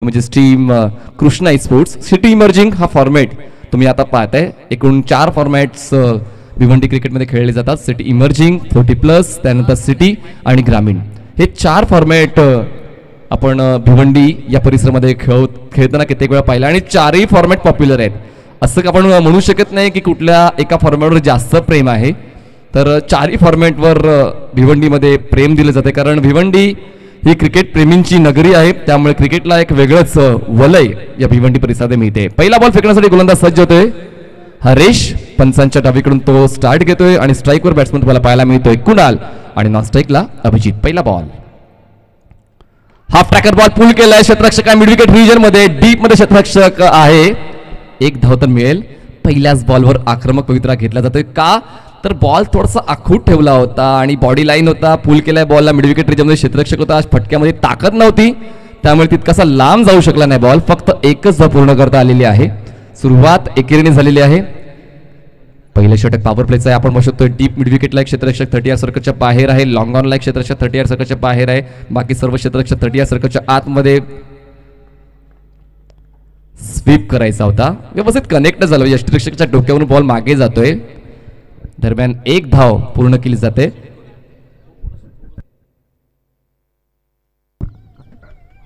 म्हणजे team Krishna sports city emerging हा format तुम्ही आता पाहताय. एकूण 4 फॉर्मॅट्स भिवंडी क्रिकेटमध्ये खेळले जातात. सिटी इमर्जिंग, 40+, त्यानंतर सिटी आणि ग्रामीण, हे 4 फॉर्मॅट आपण भिवंडी या परिसरामध्ये खेळताना कित्येक वेळा पाहिलं आणि 4ही फॉर्मॅट पॉप्युलर आहेत. असं आपण म्हणू शकत नाही की कुठल्या एका फॉर्मॅटवर जास्त प्रेम आहे. तर 4ही फॉर्मॅटवर भिवंडीमध्ये प्रेम दिलं जाते, कारण भिवंडी ही क्रिकेट प्रेमींची नगरी आहे. त्यामुळे क्रिकेटला एक वेगळंच वलय या भिवंडी परिसरात मिळते. पहिला बॉल फेकण्यासाठी गोलंदाज सज्ज होतोय हरीश. पंचांच्या डावीकडून तो स्टार्ट घेतोय आणि स्ट्राईकवर बॅट्समन तुम्हाला पाहायला मिळतोय कुणाल आणि नॉन स्ट्राईकला अभिजित. पहिला बॉल हाफ ट्रॅकर बॉल पुल केलाय. क्षेत्ररक्षक आहे मिड विकेट रिजन मध्ये, डीप मध्ये क्षेत्ररक्षक आहे. एक धाव तर मिळेल. पहिल्याच बॉलवर आक्रमक पवित्रा घेतला जातोय. का तर बॉल थोडासा आखूट ठेवला होता आणि बॉडी लाईन होता. पुल केलाय बॉलला मिड विकेट रिजन मध्ये, क्षेत्ररक्षक होता. फटक्यामध्ये ताकद नव्हती त्यामुळे तितकासा लांब जाऊ शकला नाही बॉल. फक्त एकच धाव पूर्ण करता आलेली आहे. सुरुवात एकेरीने झालेली आहे. पहिले षटक पॉवर प्लेचं आहे. आपण बघू शकतो डीप मिड विकेटला एक क्षेत्ररक्षक 30 सर्कलच्या बाहेर आहे. लॉंग ऑनला एक क्षेत्ररक्षक 30 सर्कलच्या बाहेर आहे. बाकी सर्व क्षेत्ररक्षक 30 सर्कलच्या आतमध्ये स्वीप करायचा होता. व्यवस्थित कनेक्ट झालं. यष्टिरक्षकच्या डोक्यावरून बॉल मागे जातोय. दरम्यान एक धाव पूर्ण केली जाते.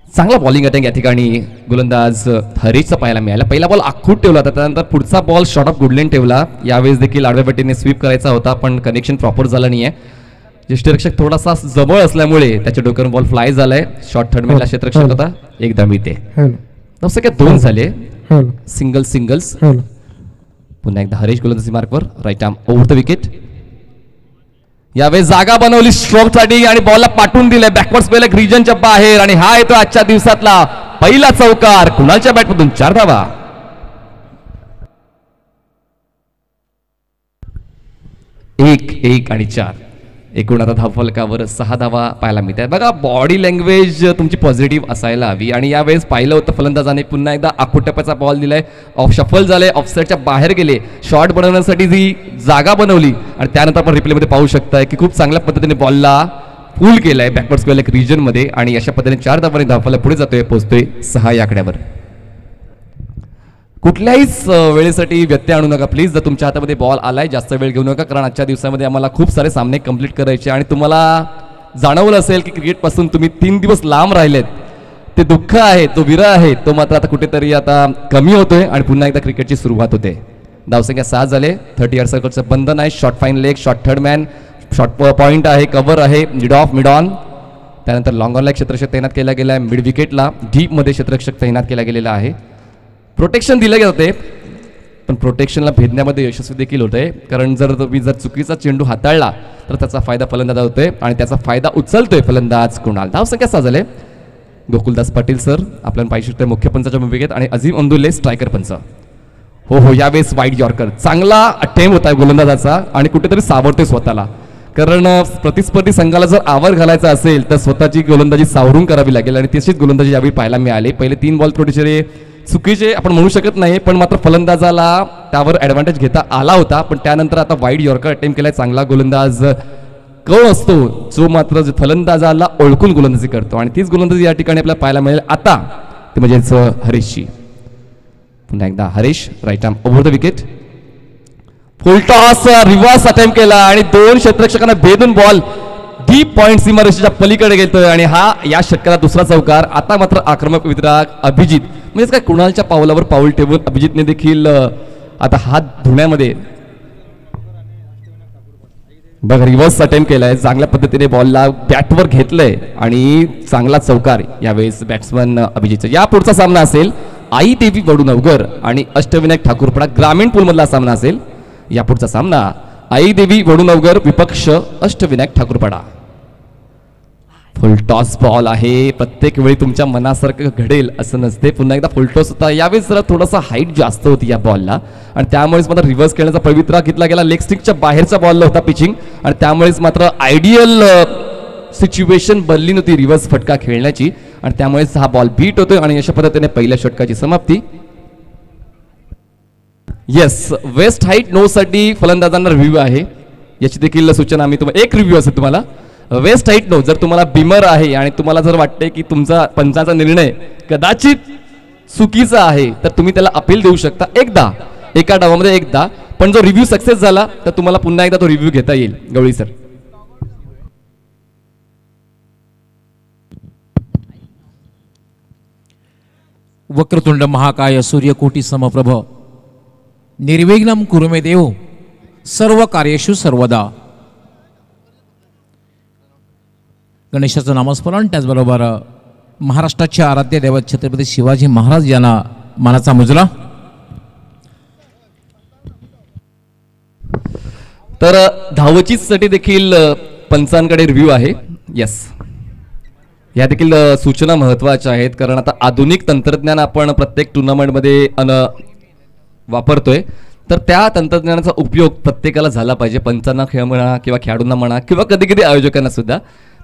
चांगला बॉलिंग अटॅक या ठिकाणी गोलंदाज हरीशचा पाहायला मिळाला. पहिला बॉल आखूट ठेवला होता, त्यानंतर पुढचा बॉल शॉर्ट ऑफ गुडलेन ठेवला. यावेळेस देखील आडव्या पट्टीने स्वीप करायचा होता पण कनेक्शन प्रॉपर झालं नाहीये. यष्टिरक्षक थोडासा जवळ असल्यामुळे त्याच्या डोक्यावरून बॉल फ्लाय झालाय. शॉर्ट थर्ड मॅनला क्षेत्ररक्षक होता. एक धाव मिळते. तसं काय 2 झाले. सिंगल्स. पुन्हा एकदा हरीश गोलंदाजी मार्कवर. Right arm over the wicket. यावेळेस जागा बनवली स्ट्रोक साठी आणि बॉलला पाठवून दिले. बॅकवर्ड स्पेल रिजनच्या बाहेर आणि हा येतो आजच्या दिवसातला पहिला चौकार. कुणालच्या बॅटमधून 4 धावा. एक आणि 4, एकूण आता धावफलकावर 6 धावा पाहायला मिळतात. बघा बॉडी लँग्वेज तुमची पॉझिटिव्ह असायला हवी. आणि यावेळेस पाहिलं होतं फलंदाजाने पुन्हा एकदा आखूट टप्प्याचा बॉल दिलाय. ऑफ शफल झाले, ऑफसाईडच्या बाहेर गेले. शॉट बनवण्यासाठी जी जागा बनवली आणि त्यानंतर आपण रिप्लेमध्ये पाहू शकताय की खूप चांगल्या पद्धतीने बॉलला पुल केलाय बॅकवर्ड स्क्वेअर एक रिजन मध्ये आणि अशा पद्धतीने 4 धावांनी धावफलक पुढे जातोय, पोहोचतोय 6 या आकड्यावर. कुठल्याहीच वेळेसाठी व्यत्यय आणू नका प्लीज. जर तुमच्या हातामध्ये बॉल आलाय जास्त वेळ घेऊ नका, कारण आजच्या दिवसामध्ये आम्हाला खूप सारे सामने कंप्लीट करायचे आणि तुम्हाला जाणवलं असेल की क्रिकेट पासून तुम्ही 3 दिवस लांब राहिलेत. ते दुःख आहे, तो विरह आहे, तो मात्र आता कुठेतरी आता कमी होतोय आणि पुन्हा एकदा क्रिकेटची सुरुवात होते. धावसंख्या 7 झाले. 30 सर्कलचं बंधन आहे. Short fine leg, short third man, short point आहे, कव्हर आहे, मिड ऑफ, मिड ऑन. त्यानंतर लॉंग ऑनला क्षेत्ररक्षक तैनात केला गेला आहे. मिड विकेटला डीप मध्ये क्षेत्ररक्षक तैनात केला गेलेला आहे. प्रोटेक्शन दिलं जाते पण प्रोटेक्शनला भेदण्यामध्ये यशस्वी देखील होते, कारण जर तुम्ही चुकीचा चेंडू हाताळला तर त्याचा फायदा फलंदाज होतोय आणि त्याचा फायदा उचलतोय फलंदाज कुणाल. धावसंख्या 6 झाले. गोकुलदास पाटील सर आपल्याला पाहिजे शकते मुख्य पंचाच्या भूमिकेत आणि अझीम अंदुल्ले स्ट्रायकर पंच. हो यावेळेस वाईट यॉर्कर. चांगला अटेम्प्ट होता गोलंदाजाचा आणि कुठेतरी सावरतोय स्वतःला, कारण प्रतिस्पर्धी संघाला जर आवर घालायचा असेल तर स्वतःची गोलंदाजी सावरून करावी लागेल आणि तशीच गोलंदाजी यावेळी पाहायला मिळाली. पहिले 3 बॉल थोडेसे चुकीचे आपण म्हणू शकत नाही, पण मात्र फलंदाजाला त्यावर ऍडव्हान्टेज घेता आला होता. पण त्यानंतर आता वाईड यॉर्कर अटेम्प्ट केलाय. चांगला गोलंदाज कौन असतो जो मात्र फलंदाजाला ओळखून गोलंदाजी करतो आणि तीच गोलंदाजी या ठिकाणी आपल्याला पाहायला मिळेल आता, ते म्हणजेच हरीशची. पुन्हा एकदा Harish right arm over the wicket. Full toss reverse attempt केला आणि 2 क्षेत्ररक्षकांना भेदून बॉल डीप पॉइंट सीमारेषेच्या पलीकडे घेतोय आणि हा या षटकाला दुसरा चौकार. आता मात्र आक्रमक वितराक अभिजित, म्हणजे काय कुणालच्या पावलावर पाऊल ठेवून अभिजितने देखील आता हात धुण्यामध्ये बघा रिव्हर्स अटेम्प्ट केलाय. चांगल्या पद्धतीने बॉलला बॅटवर घेतलंय आणि चांगला चौकार यावेळेस बॅट्समन अभिजितचा. या पुढचा सामना असेल आई देवी वडूनवगर आणि अष्टविनायक ठाकूरपडा ग्रामीण पूल मधला सामना असेल. या पुढचा सामना आई देवी वडूनवगर विपक्ष अष्टविनायक ठाकूरपडा. फुल टॉस बॉल आहे. प्रत्येक वेळी तुमच्या मनासारखं घडेल असं नसते. पुन्हा एकदा फुल टॉस होता. यावेळेस जरा थोडासा हाईट जास्त होती या बॉलला आणि त्यामुळेच मात्र रिव्हर्स खेळण्याचा पवित्रा घेतला गेला. लेग स्टिकच्या बाहेरच्या बॉलला होता पिचिंग आणि त्यामुळेच मात्र आयडियल सिच्युएशन बनली नव्हती रिव्हर्स फटका खेळण्याची आणि त्यामुळेच हा बॉल बीट होतोय आणि अशा पद्धतीने पहिल्या षटकाची समाप्ती. येस, वेस्ट हाईट नो साठी फलंदाजांना रिव्ह्यू आहे. याची देखील सूचना आम्ही तुम्हाला एक रिव्ह्यू असेल तुम्हाला. वेस्ट हाईट नो, जर तुम्हाला बिमर आहे आणि तुम्हाला जर वाटते की तुमचा पंचाचा निर्णय कदाचित चुकीचा आहे तर तुम्ही त्याला अपील देऊ शकता एकदा, एका डावामध्ये एकदा. पण जो रिव्ह्यू सक्सेस झाला तर तुम्हाला पुन्हा एकदा तो रिव्ह्यू घेता येईल. गवळी सर. वक्रतुंड महाकाय सूर्यकोटी समप्रभ निर्विघ्नं कुरु मे देव सर्व कार्येषु सर्वदा. गणेशाचं नामस्मरण, त्याचबरोबर महाराष्ट्राचे आराध्य दैवत छत्रपती शिवाजी महाराज यांना मानाचा मुजरा. तर धावचीसाठी देखील पंचांकडे रिव्ह्यू आहे. येस, या देखील सूचना महत्त्वाच्या आहेत, कारण आता आधुनिक तंत्रज्ञान आपण प्रत्येक टुर्नामेंटमध्ये वापरतोय, तर त्या तंत्रज्ञानाचा उपयोग प्रत्येकाला झाला पाहिजे, पंचांना खेळ म्हणा किंवा खेळाडूंना म्हणा किंवा कधी कधी आयोजकांना सुद्धा.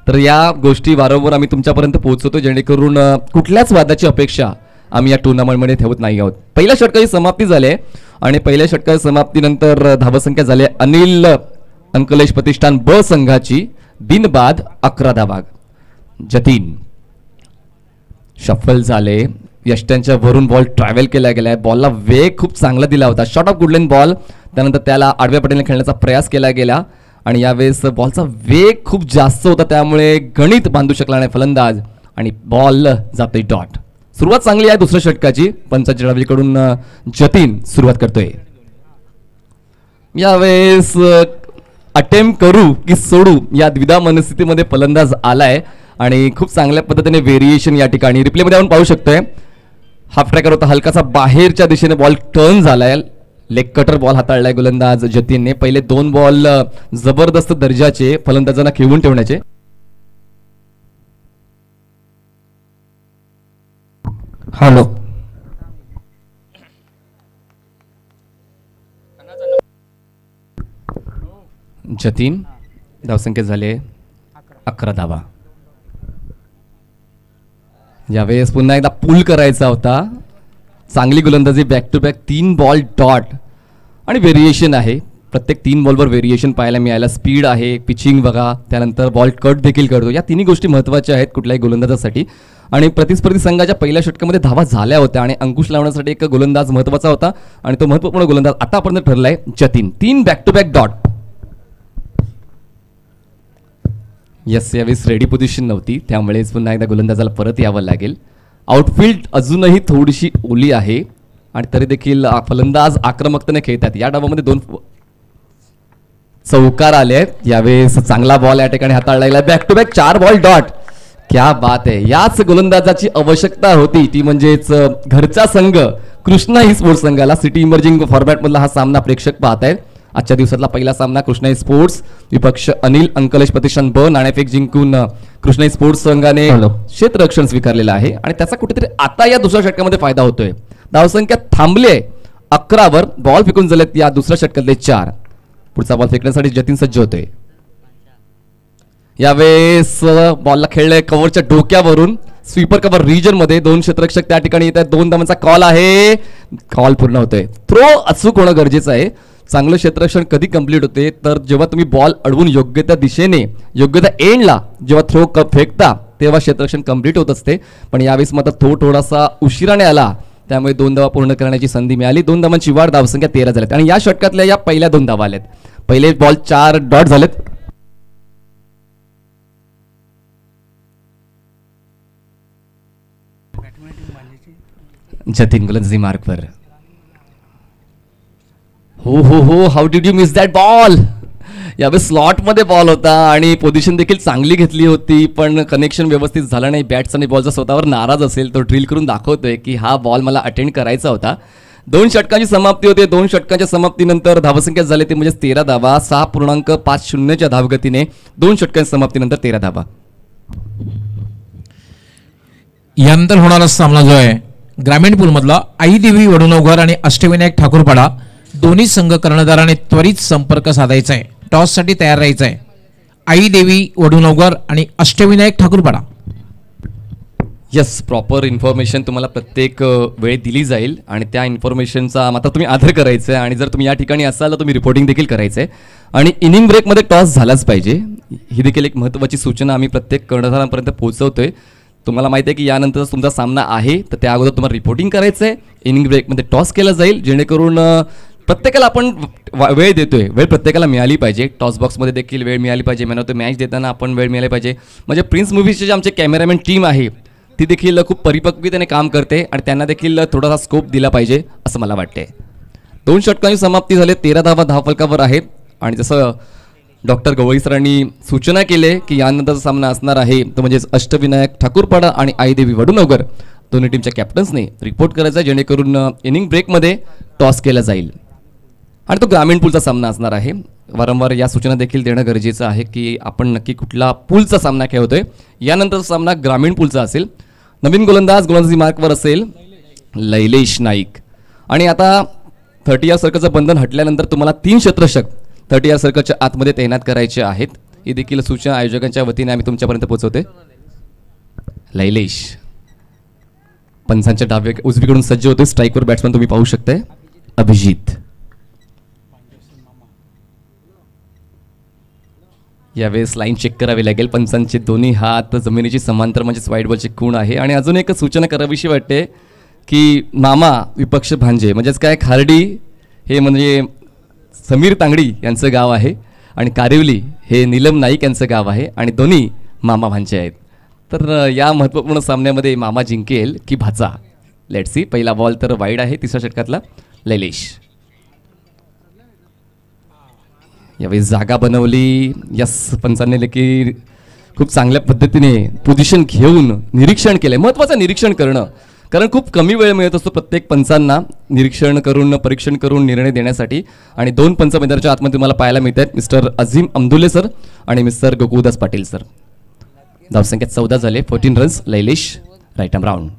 तर या गोष्टी वारंवार आम्ही तुमच्यापर्यंत पोहोचवतो, जेणेकरून कुठल्याच वादाची अपेक्षा आम्ही या टुर्नामेंटमध्ये ठेवत नाही आहोत. पहिल्या षटकाची समाप्ती झाली आहे आणि पहिल्या षटकाच्या समाप्तीनंतर धावसंख्या झाली अनिल अंकलेश प्रतिष्ठान ब संघाची बिनबाद 11 धावा. जतीन शफल झाले, यष्ट्यांच्या वरून बॉल ट्रॅव्हल केला गेलाय, बॉलला वेग खूप चांगला दिला होता, शॉट ऑफ गुडलेन बॉल, त्यानंतर त्याला आडव्या पट्टीने खेळण्याचा प्रयास केला गेला आणि यावेळेस बॉलचा वेग खूप जास्त होता, त्यामुळे गणित बांधू शकला नाही फलंदाज आणि बॉल जातोय डॉट. सुरुवात चांगली आहे दुसऱ्या षटकाची, पंचांच्या डावीकडून जतीन सुरुवात करतोय. यावेळेस अटेम्प्ट करू की सोडू या द्विधा मनस्थितीमध्ये फलंदाज आलाय आणि खूप चांगल्या पद्धतीने व्हेरिएशन या ठिकाणी रिप्लेमध्ये आपण पाहू शकतोय. हाफ ट्रॅकर होता, हलकासा बाहेरच्या दिशेने बॉल टर्न झालाय, लेग कटर बॉल हाताळलाय गोलंदाज जतीनने. पहिले 2 बॉल जबरदस्त दर्जाचे फलंदाजांना खेळवून ठेवण्याचे. हॅलो, जतीन धावसंख्या झाले 11 धावा. यावेळेस पुन्हा एकदा पूल करायचा होता, चांगली गोलंदाजी, back to back 3 ball dot आणि व्हेरिएशन आहे, प्रत्येक 3 बॉलवर व्हेरिएशन पाहायला मिळायला. स्पीड आहे, पिचिंग बघा, त्यानंतर बॉल कट देखील करतो. या तिन्ही गोष्टी महत्त्वाच्या आहेत कुठल्याही गोलंदाजासाठी. आणि प्रतिस्पर्धी संघाच्या पहिल्या षटकामध्ये धावा झाल्या होत्या आणि अंकुश लावण्यासाठी एक गोलंदाज महत्त्वाचा होता आणि तो महत्त्वपूर्ण गोलंदाज आता आपण ठरलाय Jatin. 3 back to back dot. Yes, यावेळेस रेडी पोझिशन नव्हती, त्यामुळेच पुन्हा एकदा गोलंदाजाला परत यावं लागेल. आउटफील्ड अजूनही थोडीशी ओली आहे आणि तरी देखील फलंदाज आक्रमकतेने खेळतात. या डावामध्ये 2 चौकार आले आहेत. यावेळेस चांगला बॉल या ठिकाणी हाताळला, back to back 4 ball dot. क्या बात आहे, याच गोलंदाजाची आवश्यकता होती, ती म्हणजेच घरचा संघ कृष्णा ही स्पोर्ट्स संघाला. सिटी इमर्जिंग फॉर्मॅट मधला हा सामना प्रेक्षक पाहत आहेत. आजच्या दिवसातला पहिला सामना कृष्णाई स्पोर्ट्स विपक्ष अनिल अंकलेश प्रतिष्ठान ब. नाणेफेक जिंकून कृष्णाई स्पोर्ट्स संघाने क्षेत्ररक्षण स्वीकारलेलं आहे आणि त्याचा कुठेतरी आता या दुसऱ्या षटकामध्ये फायदा होतोय. धावसंख्या थांबली आहे 11 बॉल फेकून झालेत या दुसऱ्या षटकातले 4. पुढचा बॉल फेकण्यासाठी जतीन सज्ज होतोय. यावेळेस बॉलला खेळलंय कव्हरच्या डोक्यावरून, स्वीपर कव्हर रिजन मध्ये 2 क्षेत्ररक्षक त्या ठिकाणी येत आहेत. 2 धावांचा कॉल आहे, कॉल पूर्ण होतोय. थ्रो अचूक होणं गरजेचं आहे. चांगलं क्षेत्ररक्षण कधी कंप्लीट होते तर जेव्हा तुम्ही बॉल अडवून योग्य त्या दिशेने, योग्य त्या एंडला जेव्हा थ्रो फेकता तेव्हा क्षेत्ररक्षण कंप्लीट होत असते. पण यावेळेस मात्र थोडासा उशिराने आला, त्यामुळे 2 धावा पूर्ण करण्याची संधी मिळाली. 2 धावांची वाढ, धावसंख्या 13 झाल्यात आणि या षटकातल्या या पहिल्या 2 धावा आल्यात. पहिले बॉल 4 डॉट झालेत. जतीन गोलंदाजी मार्कवर. हो, how did you miss that ball. यावेळेस स्लॉटमध्ये बॉल होता आणि पोझिशन देखील चांगली घेतली होती, पण कनेक्शन व्यवस्थित झालं नाही. बॅट्स आणि बॉल जर स्वतःवर नाराज असेल तो ड्रिल करून दाखवतोय की हा बॉल मला अटेंड करायचा होता. 2 षटकांची समाप्ती होते. 2 षटकांच्या समाप्तीनंतर धावसंख्या झाली ते म्हणजे 13 धावा. 6.50च्या धावगतीने 2 षटकांच्या समाप्तीनंतर 13 धावा. यानंतर होणारा सामना जो आहे ग्रामीण पूलमधला आई देवी वडुनवघर आणि अष्टविनायक ठाकूरपाडा, दोन्ही संघ कर्णधाराने त्वरित संपर्क साधायचा आहे. टॉससाठी तयार राहायचं आहे. आई देवी वडुनवघर आणि Ashtavinayak Thakurpada. Yes, proper information तुम्हाला प्रत्येक वेळ दिली जाईल आणि त्या इन्फॉर्मेशनचा मात्र तुम्ही आदर करायचा आहे. आणि जर तुम्ही या ठिकाणी असाल तर तुम्ही रिपोर्टिंग देखील करायचं आहे. आणि इनिंग ब्रेकमध्ये टॉस झालाच पाहिजे, ही देखील एक महत्त्वाची सूचना आम्ही प्रत्येक कर्णधारांपर्यंत पोहोचवतोय. तुम्हाला माहिती आहे की यानंतर तुमचा सामना आहे, तर त्या अगोदर तुम्हाला रिपोर्टिंग करायचं आहे. इनिंग ब्रेकमध्ये टॉस केला जाईल, जेणेकरून प्रत्येकाला आपण वेळ देतोय, वेळ प्रत्येकाला मिळाली पाहिजे. टॉस बॉक्समध्ये देखील वेळ मिळाली पाहिजे, मॅन ऑफ द मॅच देताना आपण वेळ मिळाली पाहिजे. म्हणजे प्रिन्स मूव्हीजचे जे आमचे कॅमेरामॅन टीम आहे ती देखील खूप परिपक्वतेने काम करते आणि त्यांना देखील थोडासा स्कोप दिला पाहिजे असं मला वाटते. 2 षटकांची समाप्ती झाली, 13 धावा धावफलकावर आहेत. आणि जसं डॉक्टर गवळी सरांनी सूचना केले की यानंतरचा सामना असणार आहे तो म्हणजेच अष्टविनायक ठाकूरपाडा आणि आईदेवी वडूनगर दोन्ही टीमच्या कॅप्टन्सने रिपोर्ट करायचा, जेणेकरून इनिंग ब्रेकमध्ये टॉस केला जाईल. आणि तो ग्रामीण पूलचा सामना असणार आहे. वारंवार या सूचना देखील देणं गरजेचं आहे की आपण नक्की कुठला पूलचा सामना खेळतोय. यानंतरचा सामना ग्रामीण पूलचा असेल. नवीन गोलंदाजी मार्कवर असेल लैलेश नाईक. आणि आता 30 सर्कलचं बंधन हटल्यानंतर तुम्हाला 3 क्षेत्ररक्षक 30 सर्कलच्या आतमध्ये तैनात करायचे आहेत. ही देखील सूचना आयोजकांच्या वतीने आम्ही तुमच्यापर्यंत पोहोचवते. लैलेश पंचांच्या डावे उजवीकडून सज्ज होते. स्ट्राईकवर बॅट्समन तुम्ही पाहू शकताय अभिजित. यावेळेस लाईन चेक करावी लागेल. पंचांचे दोन्ही हात जमिनीची समांतर म्हणजेच वाईट बॉलची खूण आहे. आणि अजून एक सूचना करावीशी वाटते की मामा विपक्ष भांजे म्हणजेच काय खार्डी हे म्हणजे समीर तांगडी यांचं गाव आहे आणि कारिवली हे नीलम नाईक यांचं गाव आहे आणि दोन्ही मामा भांजे आहेत. तर या महत्त्वपूर्ण सामन्यामध्ये मामा जिंकेल की भाचा, लेट्स सी. पहिला बॉल तर वाईड आहे 3ऱ्या षटकातला. लैलेश यावेळी जागा बनवली. यस, पंचांनी देखील खूप चांगल्या पद्धतीने पोझिशन घेऊन निरीक्षण केलं. महत्त्वाचं निरीक्षण करणं, कारण खूप कमी वेळ मिळत असतो प्रत्येक पंचांना निरीक्षण करून परीक्षण करून निर्णय देण्यासाठी. आणि 2 पंच मैदानाच्या आतमध्ये तुम्हाला पाहायला मिळत आहेत, मिस्टर अझीम अमदुल्ले सर आणि मिस्टर गोकुळदास पाटील सर. धावसंख्या 14 झाले, 14 runs. Lailesh right arm round.